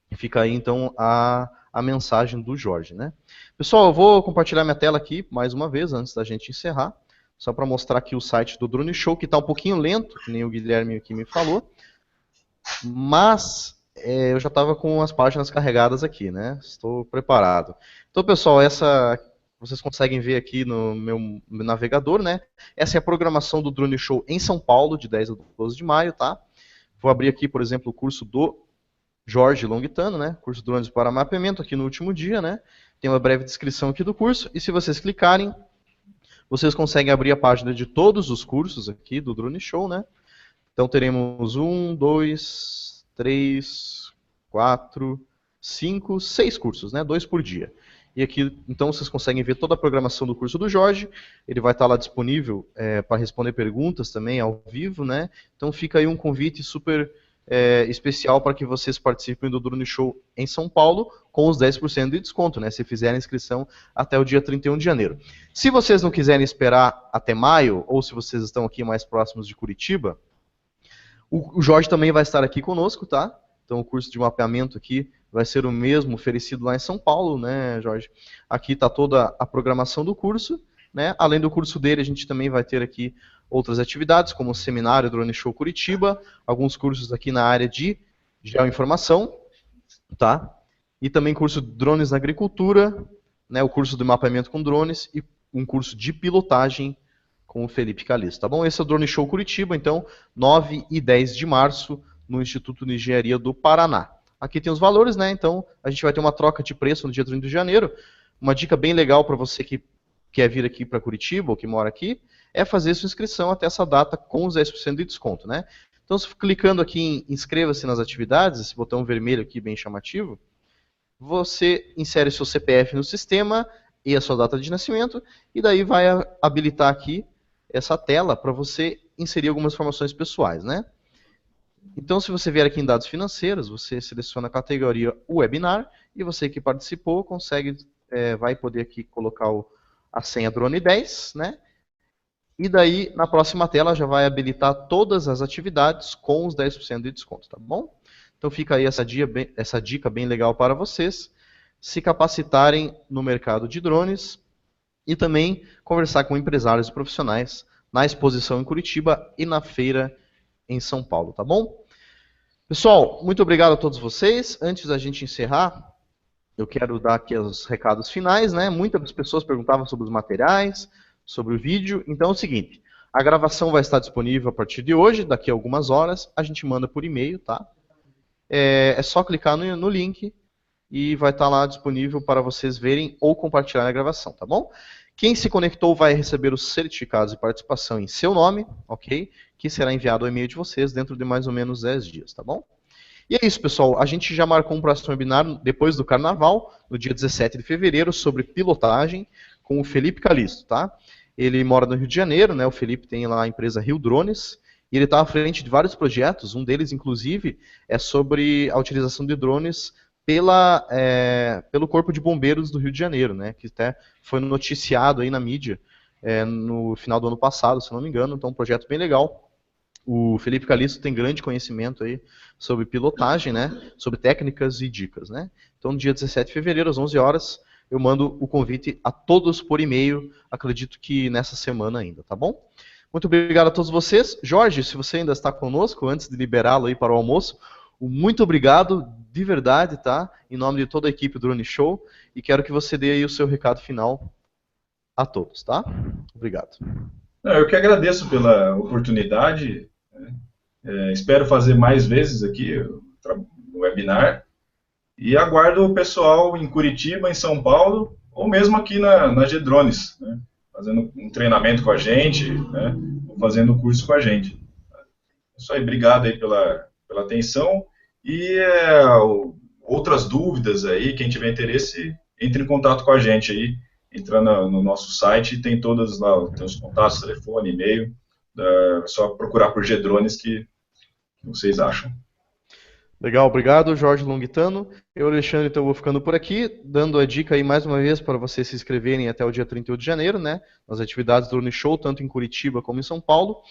E fica aí, então, a mensagem do Jorge, né? Pessoal, eu vou compartilhar minha tela aqui mais uma vez, antes da gente encerrar. Só para mostrar aqui o site do Drone Show, que está um pouquinho lento, que nem o Guilherme aqui me falou. Mas eu já estava com as páginas carregadas aqui, né? Estou preparado. Então, pessoal, vocês conseguem ver aqui no meu navegador, né? Essa é a programação do Drone Show em São Paulo, de 10 a 12 de maio, tá? Vou abrir aqui, por exemplo, o curso do Jorge Longitano, né? Curso Drones para Mapeamento, aqui no último dia, né? Tem uma breve descrição aqui do curso. E se vocês clicarem, vocês conseguem abrir a página de todos os cursos aqui do Drone Show, né? Então teremos 1, 2, 3, 4, 5, 6 cursos, né? 2 por dia. E aqui, então, vocês conseguem ver toda a programação do curso do Jorge. Ele vai estar lá disponível para responder perguntas também ao vivo, né? Então fica aí um convite super especial para que vocês participem do Drone Show em São Paulo com os 10% de desconto, né, se fizerem a inscrição até o dia 31 de janeiro. Se vocês não quiserem esperar até maio, ou se vocês estão aqui mais próximos de Curitiba, o Jorge também vai estar aqui conosco, tá? Então o curso de mapeamento aqui vai ser o mesmo oferecido lá em São Paulo, né, Jorge? Aqui está toda a programação do curso, né? Além do curso dele, a gente também vai ter aqui outras atividades, como o seminário Drone Show Curitiba, alguns cursos aqui na área de geoinformação, tá? E também curso de drones na agricultura, né, o curso de mapeamento com drones e um curso de pilotagem com o Felipe Calisto, tá bom? Esse é o Drone Show Curitiba, então, 9 e 10 de março, no Instituto de Engenharia do Paraná. Aqui tem os valores, né? Então, a gente vai ter uma troca de preço no dia 30 de janeiro. Uma dica bem legal para você que quer vir aqui para Curitiba ou que mora aqui, é fazer sua inscrição até essa data com os 10% de desconto, né? Então, clicando aqui em inscreva-se nas atividades, esse botão vermelho aqui bem chamativo, você insere seu CPF no sistema e a sua data de nascimento, e daí vai habilitar aqui essa tela para você inserir algumas informações pessoais, né? Então, se você vier aqui em dados financeiros, você seleciona a categoria webinar, e você que participou vai poder aqui colocar a senha Drone10, né? E daí, na próxima tela, já vai habilitar todas as atividades com os 10% de desconto, tá bom? Então fica aí essa dica bem legal para vocês se capacitarem no mercado de drones e também conversar com empresários e profissionais na exposição em Curitiba e na feira em São Paulo, tá bom? Pessoal, muito obrigado a todos vocês. Antes da gente encerrar, eu quero dar aqui os recados finais, né? Muitas pessoas perguntavam sobre os materiais, sobre o vídeo. Então é o seguinte, a gravação vai estar disponível a partir de hoje, daqui a algumas horas, a gente manda por e-mail, tá? É só clicar no link e vai estar lá disponível para vocês verem ou compartilhar a gravação, tá bom? Quem se conectou vai receber os certificados de participação em seu nome, ok? Que será enviado ao e-mail de vocês dentro de mais ou menos 10 dias, tá bom? E é isso, pessoal. A gente já marcou um próximo webinar depois do Carnaval, no dia 17 de fevereiro, sobre pilotagem, com o Felipe Calisto, tá? Ele mora no Rio de Janeiro, né? O Felipe tem lá a empresa Rio Drones, e ele está à frente de vários projetos. Um deles, inclusive, é sobre a utilização de drones pelo Corpo de Bombeiros do Rio de Janeiro, né? Que até foi noticiado aí na mídia no final do ano passado, se não me engano. Então, um projeto bem legal. O Felipe Calisto tem grande conhecimento aí sobre pilotagem, né? Sobre técnicas e dicas, né? Então, no dia 17 de fevereiro, às 11 horas, eu mando o convite a todos por e-mail, acredito que nessa semana ainda, tá bom? Muito obrigado a todos vocês. Jorge, se você ainda está conosco, antes de liberá-lo aí para o almoço, muito obrigado, de verdade, tá? Em nome de toda a equipe do Drone Show, e quero que você dê aí o seu recado final a todos, tá? Obrigado. Eu que agradeço pela oportunidade, né? Espero fazer mais vezes aqui o webinar, e aguardo o pessoal em Curitiba, em São Paulo, ou mesmo aqui na G-Drones, né? Fazendo um treinamento com a gente, né? Ou fazendo um curso com a gente. É isso aí, obrigado aí pela atenção, e outras dúvidas aí, quem tiver interesse, entre em contato com a gente aí, entrando no nosso site, tem todos lá, tem os contatos, telefone, e-mail, é só procurar por G-Drones que vocês acham. Legal, obrigado, Jorge Longitano. Eu, Alexandre, então vou ficando por aqui, dando a dica aí mais uma vez para vocês se inscreverem até o dia 31 de janeiro, né, nas atividades do Drone Show, tanto em Curitiba como em São Paulo.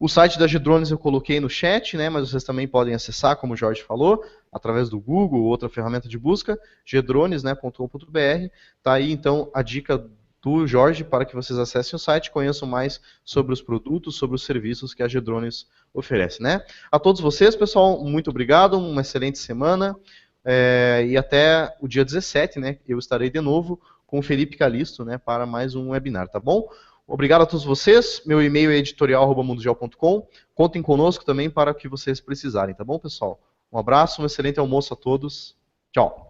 O site da G-Drones eu coloquei no chat, né, mas vocês também podem acessar, como o Jorge falou, através do Google ou outra ferramenta de busca, gdrones.com.br. Tá aí, então, a dica do Jorge para que vocês acessem o site, conheçam mais sobre os produtos, sobre os serviços que a G-Drones oferece, né? A todos vocês, pessoal, muito obrigado, uma excelente semana, e até o dia 17, né, eu estarei de novo com o Felipe Calisto, né, para mais um webinar, tá bom? Obrigado a todos vocês, meu e-mail é editorial@mundogeol.com, contem conosco também para o que vocês precisarem, tá bom, pessoal? Um abraço, um excelente almoço a todos, tchau!